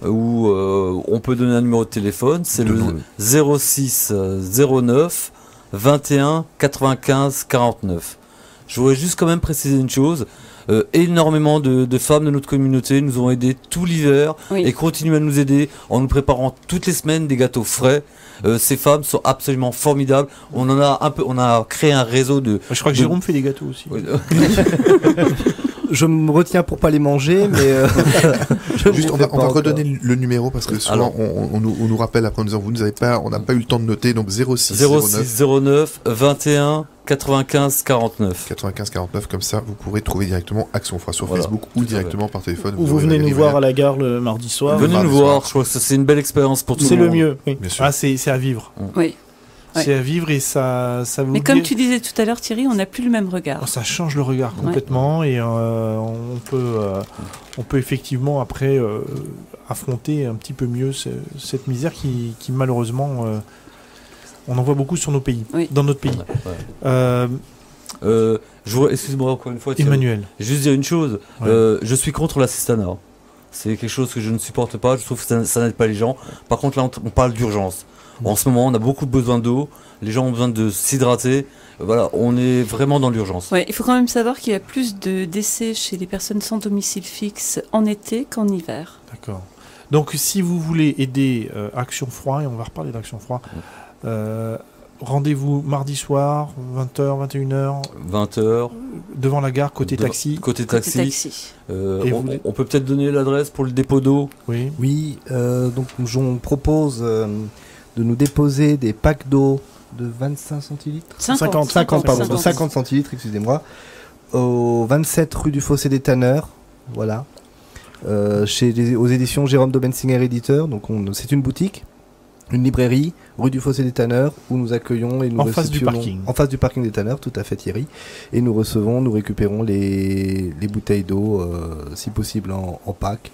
où on peut donner un numéro de téléphone, c'est le 06 09 21 95 49. Je voudrais juste quand même préciser une chose. Énormément de femmes de notre communauté nous ont aidés tout l'hiver et continuent à nous aider en nous préparant toutes les semaines des gâteaux frais. Ces femmes sont absolument formidables. On a créé un réseau de. Je crois que Jérôme fait des gâteaux aussi. Je me retiens pour pas les manger, mais juste on va redonner le numéro parce que souvent on nous rappelle après en disant on n'a pas eu le temps de noter, donc 06 09 21 95 49. 95 49, comme ça vous pourrez trouver directement Action Froid sur Facebook ou directement par téléphone. Ou vous venez nous voir à la gare le mardi soir. Venez nous voir, je crois que c'est une belle expérience pour tout le monde. C'est le mieux, oui. Bien sûr. C'est à vivre. Oui. C'est à vivre et ça vous. Mais comme tu disais tout à l'heure, Thierry, on n'a plus le même regard. Ça change le regard complètement et on peut effectivement après affronter un petit peu mieux cette misère qui malheureusement on en voit beaucoup sur nos pays, dans notre pays. Excuse-moi encore une fois, Emmanuel. Juste dire une chose. Je suis contre l'assistanat. C'est quelque chose que je ne supporte pas. Je trouve que ça n'aide pas les gens. Par contre, là, on parle d'urgence. En ce moment, on a beaucoup besoin d'eau. Les gens ont besoin de s'hydrater. Voilà, on est vraiment dans l'urgence. Ouais, il faut quand même savoir qu'il y a plus de décès chez les personnes sans domicile fixe en été qu'en hiver. D'accord. Donc, si vous voulez aider Action Froid, et on va reparler d'Action Froid, rendez-vous mardi soir, 20h, 21h. 20h. Devant la gare, côté taxi. Côté taxi. On peut peut-être donner l'adresse pour le dépôt d'eau. Oui, donc on propose de nous déposer des packs d'eau de 25 centilitres 50 centilitres, excusez-moi, au 27 rue du Fossé des Tanneurs, voilà, aux éditions Jérôme Dobensinger éditeur. Donc c'est une boutique, une librairie, rue du Fossé des Tanneurs, où nous accueillons et nous en face du parking. En face du parking des Tanneurs, tout à fait Thierry. Et nous récupérons les bouteilles d'eau, si possible en pack.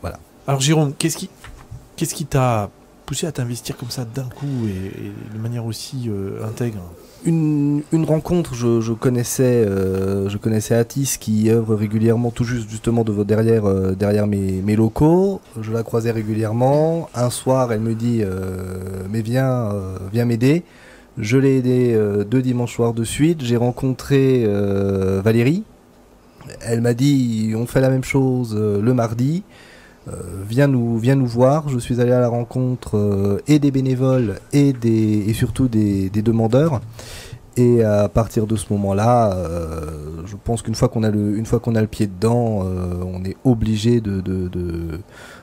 Voilà. Alors Jérôme, qu'est-ce qui t'a poussé à t'investir comme ça d'un coup et de manière aussi intègre? Une rencontre, je connaissais Atis qui œuvre régulièrement tout juste justement derrière mes locaux. Je la croisais régulièrement. Un soir, elle me dit mais viens m'aider. Je l'ai aidé 2 dimanches soirs de suite. J'ai rencontré Valérie. Elle m'a dit on fait la même chose le mardi. Viens nous voir. Je suis allé à la rencontre et des bénévoles et surtout des demandeurs. Et à partir de ce moment-là, je pense qu'une fois qu'on a le pied dedans, on est obligé de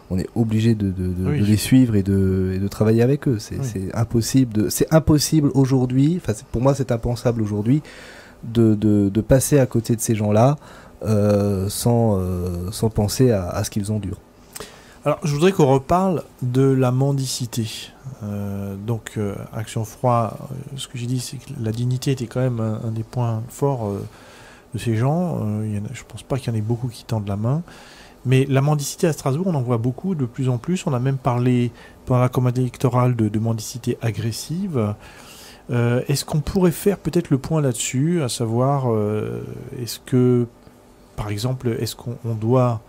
les suivre et de travailler avec eux. C'est impossible aujourd'hui. Enfin, pour moi, c'est impensable aujourd'hui de passer à côté de ces gens-là sans penser à ce qu'ils endurent. Alors, je voudrais qu'on reparle de la mendicité. Action Froid, ce que j'ai dit, c'est que la dignité était quand même un des points forts de ces gens. Je ne pense pas qu'il y en ait beaucoup qui tendent la main. Mais la mendicité à Strasbourg, on en voit beaucoup, de plus en plus. On a même parlé pendant la campagne électorale de mendicité agressive. Est-ce qu'on pourrait faire peut-être le point là-dessus, à savoir, est-ce qu'on doit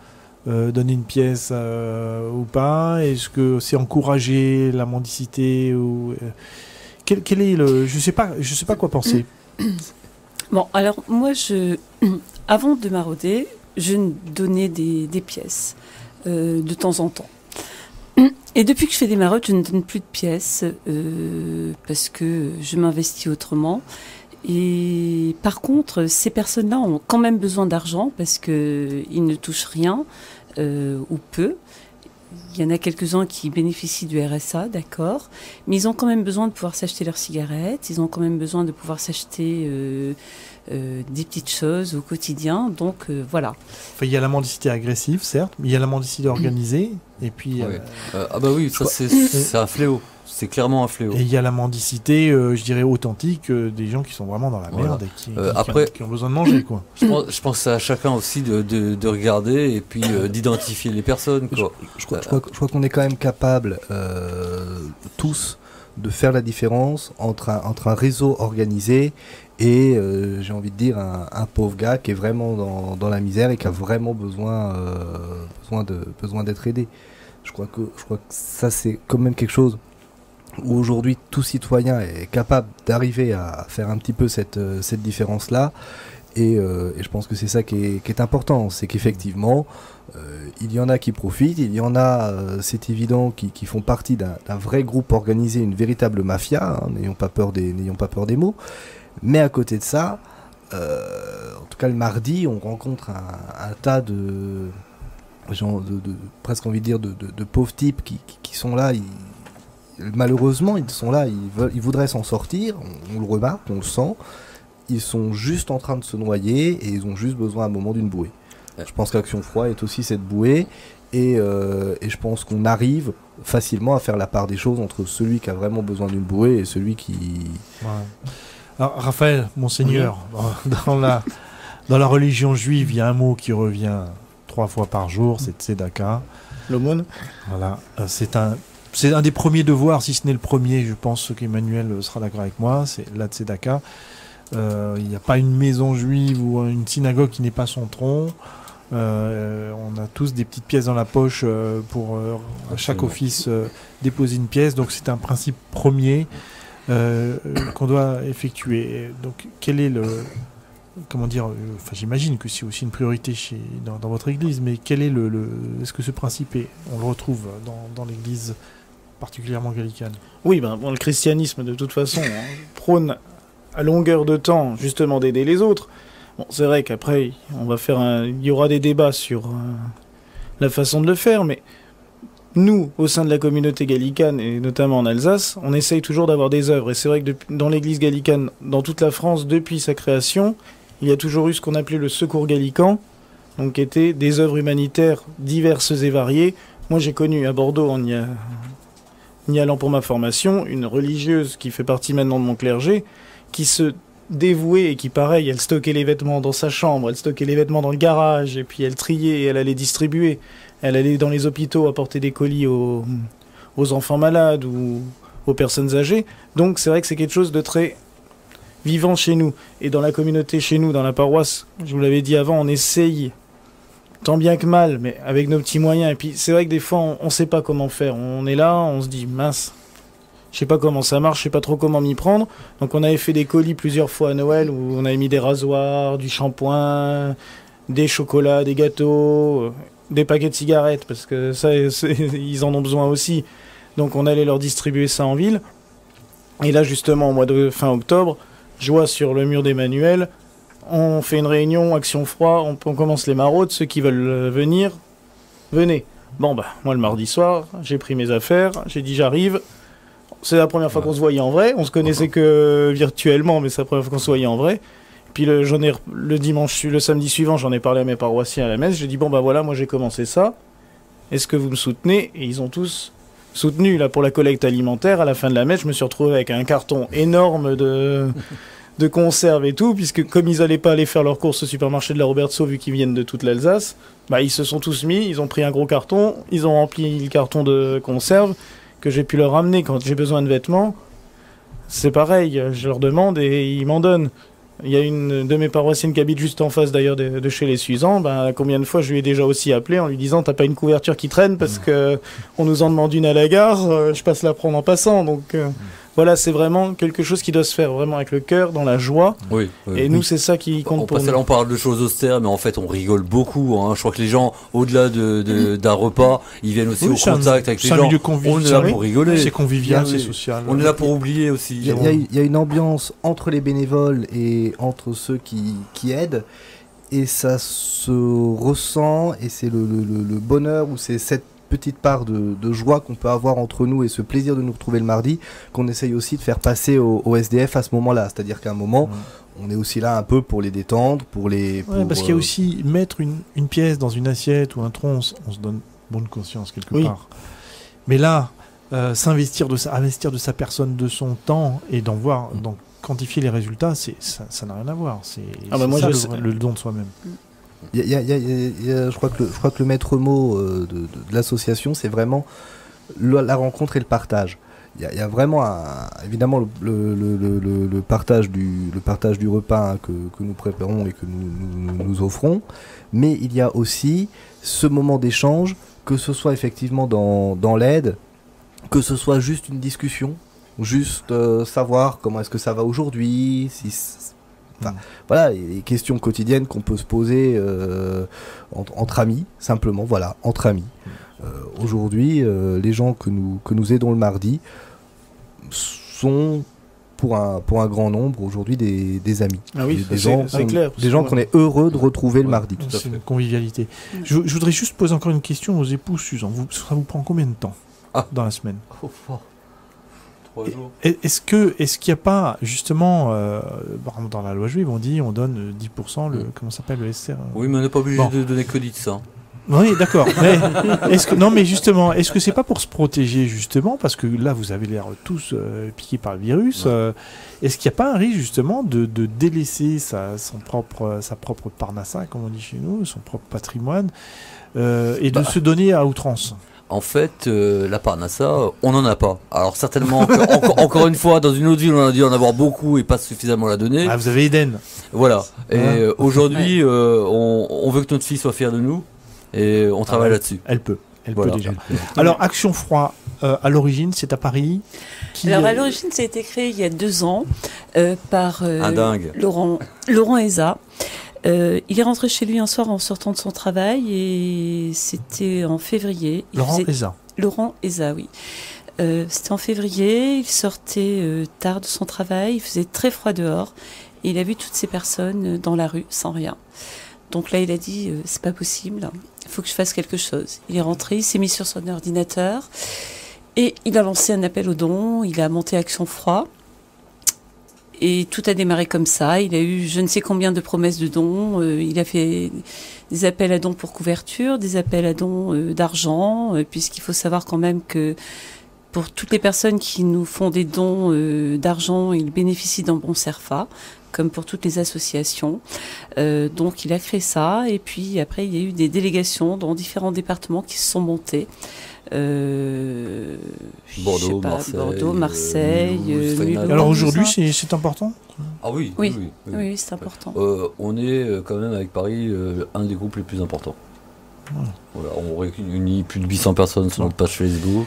donner une pièce ou pas? Est-ce que c'est encourager la mendicité ou quel est le... Je sais pas quoi penser. Bon, alors moi, avant de marauder, je donnais des pièces de temps en temps. Et depuis que je fais des maraudes, je ne donne plus de pièces parce que je m'investis autrement. Et par contre, ces personnes-là ont quand même besoin d'argent parce qu'ils ne touchent rien ou peu. il y en a quelques-uns qui bénéficient du RSA, d'accord, mais ils ont quand même besoin de pouvoir s'acheter leurs cigarettes, ils ont quand même besoin de pouvoir s'acheter des petites choses au quotidien, donc voilà. Enfin, il y a la mendicité agressive, certes, mais il y a la mendicité organisée, et puis... ah bah oui, ça c'est un fléau. C'est clairement un fléau. Et il y a la mendicité, je dirais, authentique, des gens qui sont vraiment dans la merde et qui ont besoin de manger, quoi. Je pense à chacun aussi de regarder et puis d'identifier les personnes, quoi. Je crois qu'on est quand même capable, tous, de faire la différence entre un réseau organisé et, j'ai envie de dire, un pauvre gars qui est vraiment dans la misère et qui a vraiment besoin d'être aidé. Je crois que ça, c'est quand même quelque chose où aujourd'hui tout citoyen est capable d'arriver à faire un petit peu cette différence-là. Et je pense que c'est ça qui est important, c'est qu'effectivement, il y en a qui profitent, il y en a, c'est évident, qui font partie d'un vrai groupe organisé, une véritable mafia, hein, n'ayons pas peur des mots. Mais à côté de ça, en tout cas le mardi, on rencontre un tas de gens, presque envie de dire, de pauvres types qui sont là. Malheureusement, ils sont là, ils voudraient s'en sortir, on le remarque, on le sent. Ils sont juste en train de se noyer et ils ont juste besoin à un moment d'une bouée. Je pense qu'Action Froid est aussi cette bouée et je pense qu'on arrive facilement à faire la part des choses entre celui qui a vraiment besoin d'une bouée et celui qui... Ouais. Alors, Raphaël, Monseigneur, dans la religion juive, il y a un mot qui revient 3 fois par jour, c'est tzedaka. L'aumône. Voilà, c'est un des premiers devoirs, si ce n'est le premier, je pense qu'Emmanuel sera d'accord avec moi, c'est la tzedaka. Il n'y a pas une maison juive ou une synagogue qui n'ait pas son tronc. On a tous des petites pièces dans la poche pour à chaque office déposer une pièce. Donc c'est un principe premier qu'on doit effectuer. Donc quel est comment dire, j'imagine que c'est aussi une priorité dans votre église, mais quel est est-ce que ce principe on le retrouve dans l'église particulièrement gallicane? Oui, le christianisme de toute façon prône à longueur de temps, justement, d'aider les autres. Bon, c'est vrai qu'après, il y aura des débats sur la façon de le faire, mais nous, au sein de la communauté gallicane, et notamment en Alsace, on essaye toujours d'avoir des œuvres. Et c'est vrai que dans l'église gallicane, dans toute la France, depuis sa création, il y a toujours eu ce qu'on appelait le secours gallican, donc qui étaient des œuvres humanitaires diverses et variées. Moi, j'ai connu à Bordeaux, en y allant pour ma formation, une religieuse qui fait partie maintenant de mon clergé, qui se dévouait et qui, pareil, elle stockait les vêtements dans sa chambre, elle stockait les vêtements dans le garage, et puis elle triait et elle allait distribuer. Elle allait dans les hôpitaux apporter des colis aux enfants malades ou aux personnes âgées. Donc c'est vrai que c'est quelque chose de très vivant chez nous. Et dans la communauté, chez nous, dans la paroisse, je vous l'avais dit avant, on essaye tant bien que mal, mais avec nos petits moyens. Et puis c'est vrai que des fois, on ne sait pas comment faire. On est là, on se dit, mince, je sais pas comment ça marche, je sais pas trop comment m'y prendre. Donc on avait fait des colis plusieurs fois à Noël où on avait mis des rasoirs, du shampoing, des chocolats, des gâteaux, des paquets de cigarettes, parce que ça, ils en ont besoin aussi. Donc on allait leur distribuer ça en ville. Et là justement, au mois de fin octobre, je vois sur le mur d'Emmanuel, on fait une réunion, Action Froid, on commence les maraudes, ceux qui veulent venir, venez. Bon moi le mardi soir, j'ai pris mes affaires, j'ai dit j'arrive. C'est la première fois qu'on se voyait en vrai. On se connaissait que virtuellement, mais c'est la première fois qu'on se voyait en vrai. Puis le samedi suivant, j'en ai parlé à mes paroissiens à la messe. J'ai dit voilà, moi j'ai commencé ça. Est-ce que vous me soutenez? Et ils ont tous soutenu là pour la collecte alimentaire. À la fin de la messe, je me suis retrouvé avec un carton énorme de conserves et tout, puisque comme ils n'allaient pas aller faire leurs courses au supermarché de la Robertsau, vu qu'ils viennent de toute l'Alsace, ils se sont tous mis. Ils ont pris un gros carton, ils ont rempli le carton de conserves que j'ai pu leur ramener quand j'ai besoin de vêtements. C'est pareil, je leur demande et ils m'en donnent. Il y a une de mes paroissiennes qui habite juste en face d'ailleurs de chez les Suzans. Combien de fois je lui ai déjà aussi appelé en lui disant t'as pas une couverture qui traîne parce que on nous en demande une à la gare, je passe la prendre en passant. Donc voilà, c'est vraiment quelque chose qui doit se faire vraiment avec le cœur, dans la joie. Oui, et nous, c'est ça qui compte pour nous. Là, on parle de choses austères, mais en fait, on rigole beaucoup. Je crois que les gens, au-delà d'un repas, ils viennent aussi au contact avec les gens. On est là pour rigoler. C'est convivial, c'est social. On est là pour oublier aussi. Il y a une ambiance entre les bénévoles et entre ceux qui aident. Et ça se ressent, et c'est le bonheur, ou c'est cette petite part de joie qu'on peut avoir entre nous et ce plaisir de nous retrouver le mardi, qu'on essaye aussi de faire passer au SDF à ce moment-là. C'est-à-dire qu'à un moment, on est aussi là un peu pour les détendre, pour les... parce qu'il y a aussi mettre une pièce dans une assiette ou un tronc, on se donne bonne conscience quelque part. Mais là, investir de sa personne, de son temps et d'en voir, donc quantifier les résultats, ça n'a rien à voir. C'est le don de soi-même. Je crois que le maître mot de l'association, c'est vraiment la rencontre et le partage. Il y a vraiment évidemment le partage du repas que nous préparons et que nous offrons, mais il y a aussi ce moment d'échange, que ce soit effectivement dans l'aide, que ce soit juste une discussion, juste savoir comment est-ce que ça va aujourd'hui, voilà, les questions quotidiennes qu'on peut se poser entre amis, simplement, voilà, entre amis. Aujourd'hui, les gens que nous aidons le mardi sont, pour un grand nombre, aujourd'hui des amis. Ah oui, des gens qu'on est heureux de retrouver le mardi. C'est une convivialité. Je voudrais juste poser encore une question aux époux, Susan. Ça vous prend combien de temps dans la semaine? 3 jours. Est-ce qu'il n'y a pas, justement, dans la loi juive, on dit on donne 10%, comment ça s'appelle, le SR Oui, mais on n'est pas obligé de donner que 10, ça. Oui, d'accord. Mais justement, est-ce que c'est pas pour se protéger, justement, parce que là, vous avez l'air tous piqués par le virus, est-ce qu'il n'y a pas un risque, justement, de délaisser sa propre parnassa, comme on dit chez nous, son propre patrimoine, et de se donner à outrance? En fait, la parnassa, on n'en a pas. Alors certainement, encore une fois, dans une autre ville, on a dû en avoir beaucoup et pas suffisamment la donner. Ah, vous avez Eden. Voilà. Et aujourd'hui, on veut que notre fille soit fière de nous et on travaille là-dessus. Elle peut déjà. Alors, Action Froid, à l'origine, c'est à Paris. Alors, à l'origine, ça a été créé il y a 2 ans par un dingue. Laurent Eza. Il est rentré chez lui un soir en sortant de son travail et c'était en février. Laurent Eza, oui. C'était en février, il sortait tard de son travail, il faisait très froid dehors et il a vu toutes ces personnes dans la rue sans rien. Donc là, il a dit, c'est pas possible, il faut que je fasse quelque chose. Il est rentré, il s'est mis sur son ordinateur et il a lancé un appel aux dons, il a monté Action Froid. Et tout a démarré comme ça. Il a eu je ne sais combien de promesses de dons. Il a fait des appels à dons pour couverture, des appels à dons d'argent, puisqu'il faut savoir quand même que pour toutes les personnes qui nous font des dons d'argent, ils bénéficient d'un bon CERFA, comme pour toutes les associations. Donc il a créé ça. Et puis après, il y a eu des délégations dans différents départements qui se sont montées. Bordeaux, Marseille, Mulhouse. Alors aujourd'hui, c'est important? Ah oui, c'est important. On est quand même avec Paris un des groupes les plus importants. Voilà, on réunit plus de 800 personnes sur notre page Facebook.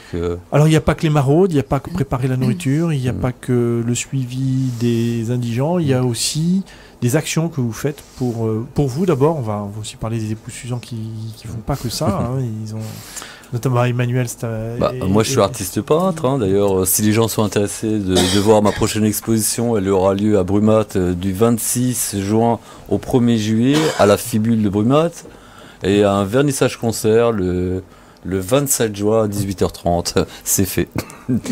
Alors il n'y a pas que les maraudes, il n'y a pas que préparer la nourriture, il n'y a pas que le suivi des indigents, il y a aussi des actions que vous faites pour vous d'abord. On va aussi parler des époux Susan qui font pas que ça. Ils ont notamment Emmanuel. Moi je suis artiste peintre. D'ailleurs, si les gens sont intéressés de voir ma prochaine exposition, elle aura lieu à Brumath du 26 juin au 1er juillet à la Fibule de Brumath. Et un vernissage concert le 27 juin à 18h30, c'est fait.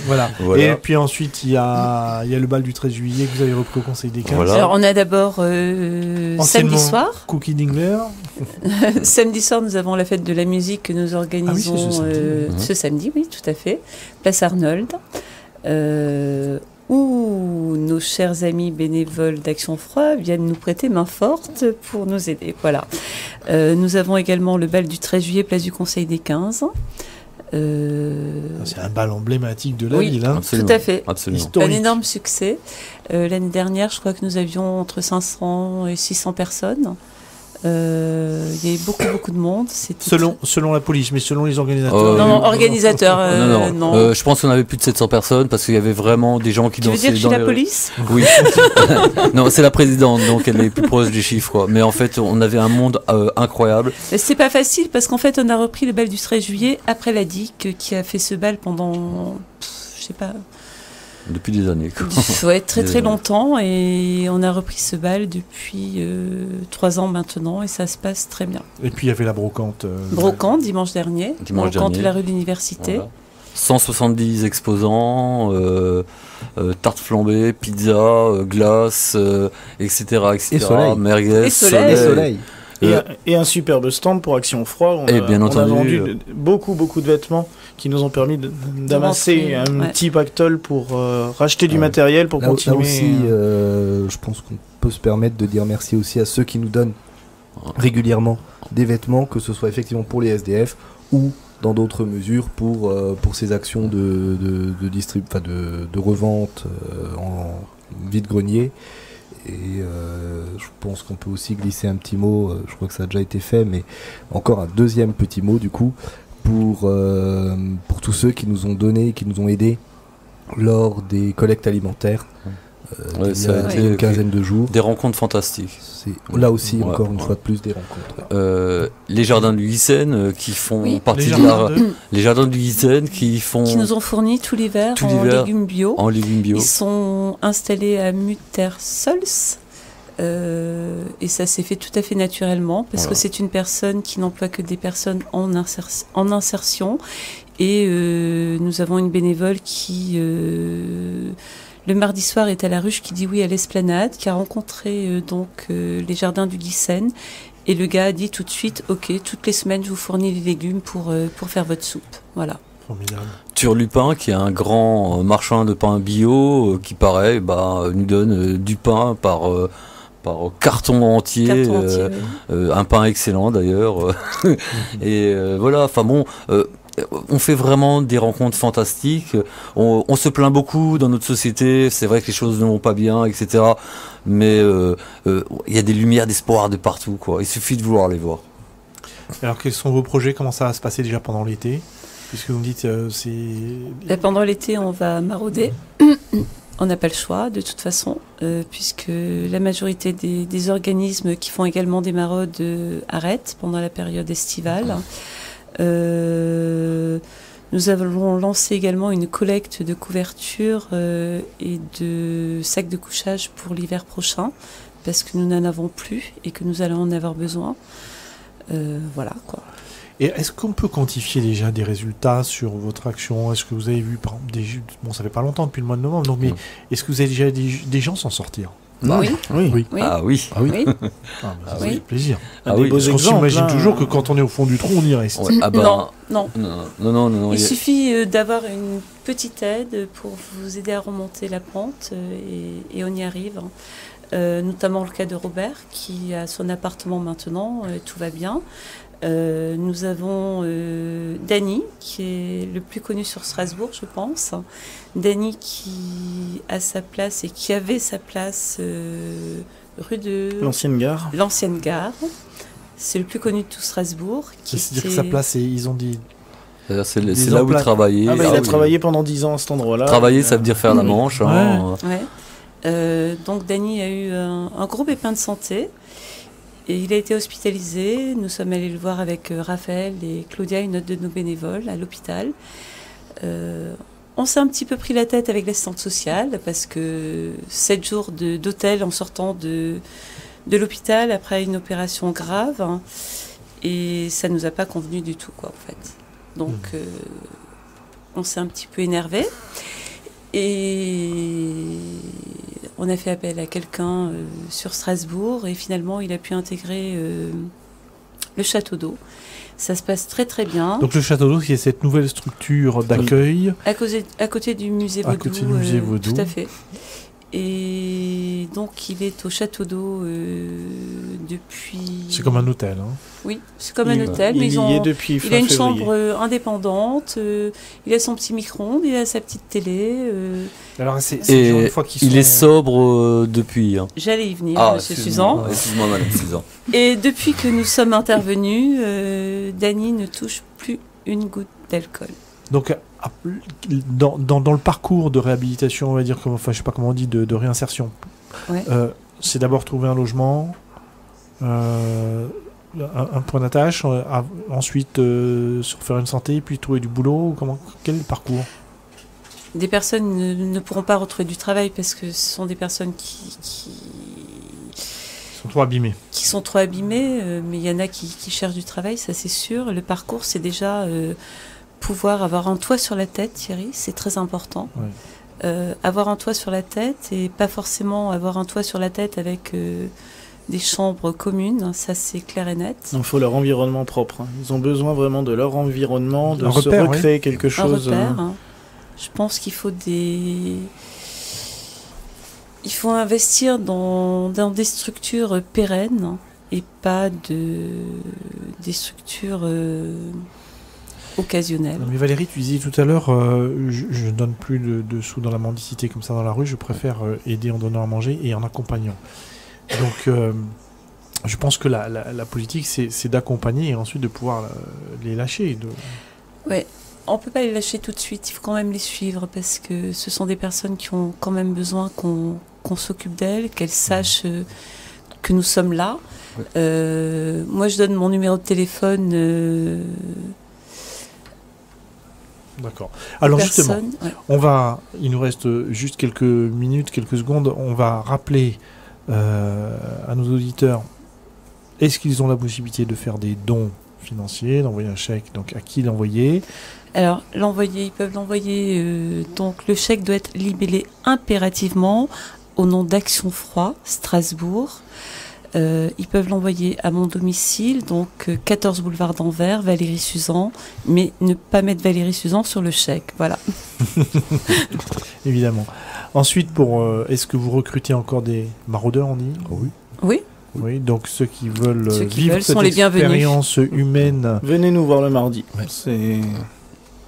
Voilà. Et puis ensuite, il y a le bal du 13 juillet que vous avez repris au Conseil des 15. Voilà. Alors on a d'abord samedi soir. Cookie Dingler. Samedi soir, nous avons la fête de la musique que nous organisons ce samedi, oui, tout à fait. Place Arnold. Où nos chers amis bénévoles d'Action Froid viennent nous prêter main forte pour nous aider. Voilà. Nous avons également le bal du 13 juillet, place du Conseil des 15. C'est un bal emblématique de la ville. Tout à fait. Absolument. Un énorme succès. L'année dernière, je crois que nous avions entre 500 et 600 personnes. Il y avait beaucoup de monde. Selon la police, mais selon les organisateurs. Non, organisateurs. Non. Je pense qu'on avait plus de 700 personnes parce qu'il y avait vraiment des gens qui dansaient. Tu veux dire chez la police? Oui. Non, c'est la présidente, donc elle est plus proche des chiffres, quoi. Mais en fait, on avait un monde incroyable. C'est pas facile parce qu'en fait, on a repris le bal du 13 juillet après la DIC qui a fait ce bal pendant, je sais pas, Depuis des années. Quoi. Ouais, très longtemps, et on a repris ce bal depuis 3 ans maintenant, et ça se passe très bien. Et puis il y avait la brocante. Brocante dimanche dernier. Brocante de la rue de l'Université. Voilà. 170 exposants, tarte flambée, pizza, glace, etc. Et soleil. Merguez, Et soleil. Et un superbe stand pour Action Froid. Bien on a entendu, vendu beaucoup de vêtements qui nous ont permis d'amasser un petit pactole pour racheter du matériel pour continuer. Là aussi, je pense qu'on peut se permettre de dire merci aussi à ceux qui nous donnent régulièrement des vêtements, que ce soit effectivement pour les SDF ou dans d'autres mesures pour ces actions de revente en vide-grenier. Et je pense qu'on peut aussi glisser un petit mot, je crois que ça a déjà été fait, mais encore un deuxième petit mot du coup pour tous ceux qui nous ont donné, qui nous ont aidés lors des collectes alimentaires il y a une quinzaine de jours. Des rencontres fantastiques. Là aussi, encore une fois de plus, des rencontres. Les jardins du Lycène qui font partie les jardins du Lycène qui nous ont fourni tout l'hiver en légumes bio. Ils sont installés à Muttersols. Et ça s'est fait tout à fait naturellement parce que c'est une personne qui n'emploie que des personnes en insertion, et nous avons une bénévole qui le mardi soir est à la ruche, qui dit oui à l'esplanade, qui a rencontré les jardins du Lycène, et le gars a dit tout de suite ok, toutes les semaines je vous fournis les légumes pour faire votre soupe. Voilà. Formidable. Turlupin, qui est un grand marchand de pain bio, qui pareil nous donne du pain par carton entier, un pain excellent d'ailleurs. Et voilà, enfin bon, on fait vraiment des rencontres fantastiques. On se plaint beaucoup dans notre société, c'est vrai que les choses ne vont pas bien, etc. Mais il y a des lumières d'espoir de partout, quoi. Il suffit de vouloir les voir. Alors quels sont vos projets? Comment ça va se passer déjà pendant l'été? Puisque vous me dites pendant l'été, on va marauder. On n'a pas le choix, de toute façon, puisque la majorité des organismes qui font également des maraudes arrêtent pendant la période estivale. Nous avons lancé également une collecte de couvertures et de sacs de couchage pour l'hiver prochain, parce que nous n'en avons plus et que nous allons en avoir besoin. Voilà, quoi. Et est-ce qu'on peut quantifier déjà des résultats sur votre action? Est-ce que vous avez vu, par exemple, bon, ça fait pas longtemps, depuis le mois de novembre, donc, mais est-ce que vous avez déjà des gens s'en sortir? Oui. Ah oui. Ah oui. Ça fait plaisir. Des beaux exemples. On s'imagine toujours que quand on est au fond du trou, on y reste. Ouais. Non. Il suffit d'avoir une petite aide pour vous aider à remonter la pente, et on y arrive. Notamment le cas de Robert, qui a son appartement maintenant, tout va bien. Nous avons Dany, qui est le plus connu sur Strasbourg, je pense. Dany qui a sa place et qui avait sa place rue de... L'ancienne gare. L'ancienne gare. C'est le plus connu de tout Strasbourg. C'est-à-dire que sa place, ils ont dit... C'est là où il travaillait. Il a travaillé pendant 10 ans à cet endroit-là. Travailler, ça veut dire faire la manche. Donc Dany a eu un gros pépin de santé. Et il a été hospitalisé. Nous sommes allés le voir avec Raphaël et Claudia, une autre de nos bénévoles, à l'hôpital. On s'est un petit peu pris la tête avec l'assistante sociale, parce que 7 jours d'hôtel en sortant de l'hôpital après une opération grave, hein, et ça nous a pas convenu du tout, quoi, en fait. Donc on s'est un petit peu énervé. Et on a fait appel à quelqu'un sur Strasbourg, et finalement il a pu intégrer le château d'eau. Ça se passe très très bien. Donc le château d'eau, c'est cette nouvelle structure d'accueil à côté du musée Vaudou. À côté du musée Vaudou. Tout à fait. Et donc il est au château d'eau depuis... C'est comme un hôtel, hein. Oui, c'est comme un hôtel, mais il a une chambre indépendante, il a son petit micro-ondes, il a sa petite télé. Alors une fois il est sobre depuis. Hein. J'allais y venir, Monsieur Suzan. Excuse-moi, Madame Suzan. Et depuis que nous sommes intervenus, Dany ne touche plus une goutte d'alcool. Donc, dans le parcours de réhabilitation, on va dire, je sais pas comment on dit, de réinsertion, c'est d'abord trouver un logement, un point d'attache, ensuite se refaire une santé, puis trouver du boulot. Quel est le parcours? des personnes ne pourront pas retrouver du travail parce que ce sont des personnes qui sont trop abîmées. Qui sont trop abîmées, mais il y en a qui cherchent du travail, ça c'est sûr. Le parcours, c'est déjà pouvoir avoir un toit sur la tête, Thierry, c'est très important. Ouais. Avoir un toit sur la tête et pas forcément avoir un toit sur la tête avec des chambres communes, ça c'est clair et net. Il faut leur environnement propre. Hein. Ils ont besoin vraiment de leur environnement, de se recréer quelque chose. Un repère, hein. Je pense qu'il faut Il faut investir dans des structures pérennes et pas des structures occasionnelles. Non, mais Valérie, tu disais tout à l'heure, je ne donne plus de sous dans la mendicité comme ça dans la rue, je préfère aider en donnant à manger et en accompagnant. Donc, je pense que la politique, c'est d'accompagner et ensuite de pouvoir les lâcher. Ouais. On ne peut pas les lâcher tout de suite, il faut quand même les suivre parce que ce sont des personnes qui ont quand même besoin qu'on s'occupe d'elles, qu'elles sachent que nous sommes là. Ouais. Moi, je donne mon numéro de téléphone. D'accord. Alors justement, ouais. Il nous reste juste quelques minutes, quelques secondes. On va rappeler à nos auditeurs, est-ce qu'ils ont la possibilité de faire des dons financiers, d'envoyer un chèque, donc à qui l'envoyer? Alors, ils peuvent l'envoyer, donc le chèque doit être libellé impérativement au nom d'Action Froid, Strasbourg. Ils peuvent l'envoyer à mon domicile, donc 14 boulevard d'Anvers, Valérie Suzan, mais ne pas mettre Valérie Suzan sur le chèque, voilà. Évidemment. Ensuite, est-ce que vous recrutez encore des maraudeurs, on dit? Oui. Oui. Oui, donc ceux qui veulent vivre cette les expérience humaine. Venez nous voir le mardi. Ouais. C'est...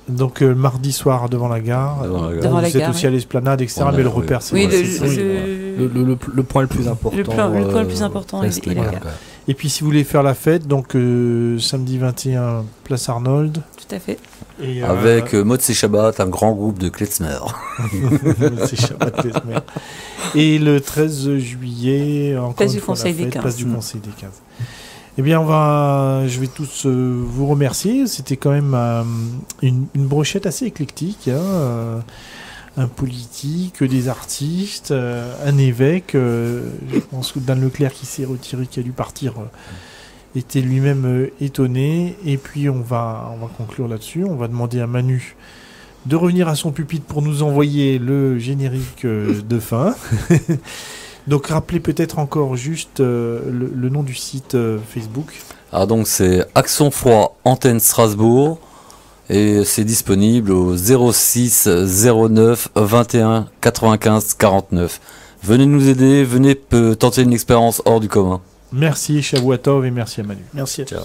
Donc mardi soir devant la gare. Vous êtes aussi à l'esplanade, etc. Mais le repère, c'est le point le plus important. Le point le plus important est la gare. Et puis si vous voulez faire la fête, donc samedi 21, place Arnold. Tout à fait. Et avec Motse Shabbat, un grand groupe de klezmer. Motse Shabbat, klezmer. Et le 13 juillet, place du Conseil des 15. Place du Conseil des 15. Eh bien, je vais tous vous remercier. C'était quand même une brochette assez éclectique. Hein, un politique, des artistes, un évêque. Je pense que Dan Leclerc qui s'est retiré, qui a dû partir, était lui-même étonné. Et puis, on va conclure là-dessus. On va demander à Manu de revenir à son pupitre pour nous envoyer le générique de fin. Donc, rappelez peut-être encore juste le nom du site Facebook. Ah, donc c'est Action Froid Antenne Strasbourg et c'est disponible au 06 09 21 95 49. Venez nous aider, venez tenter une expérience hors du commun. Merci Shavuot Tov et merci à Manu. Merci à tous.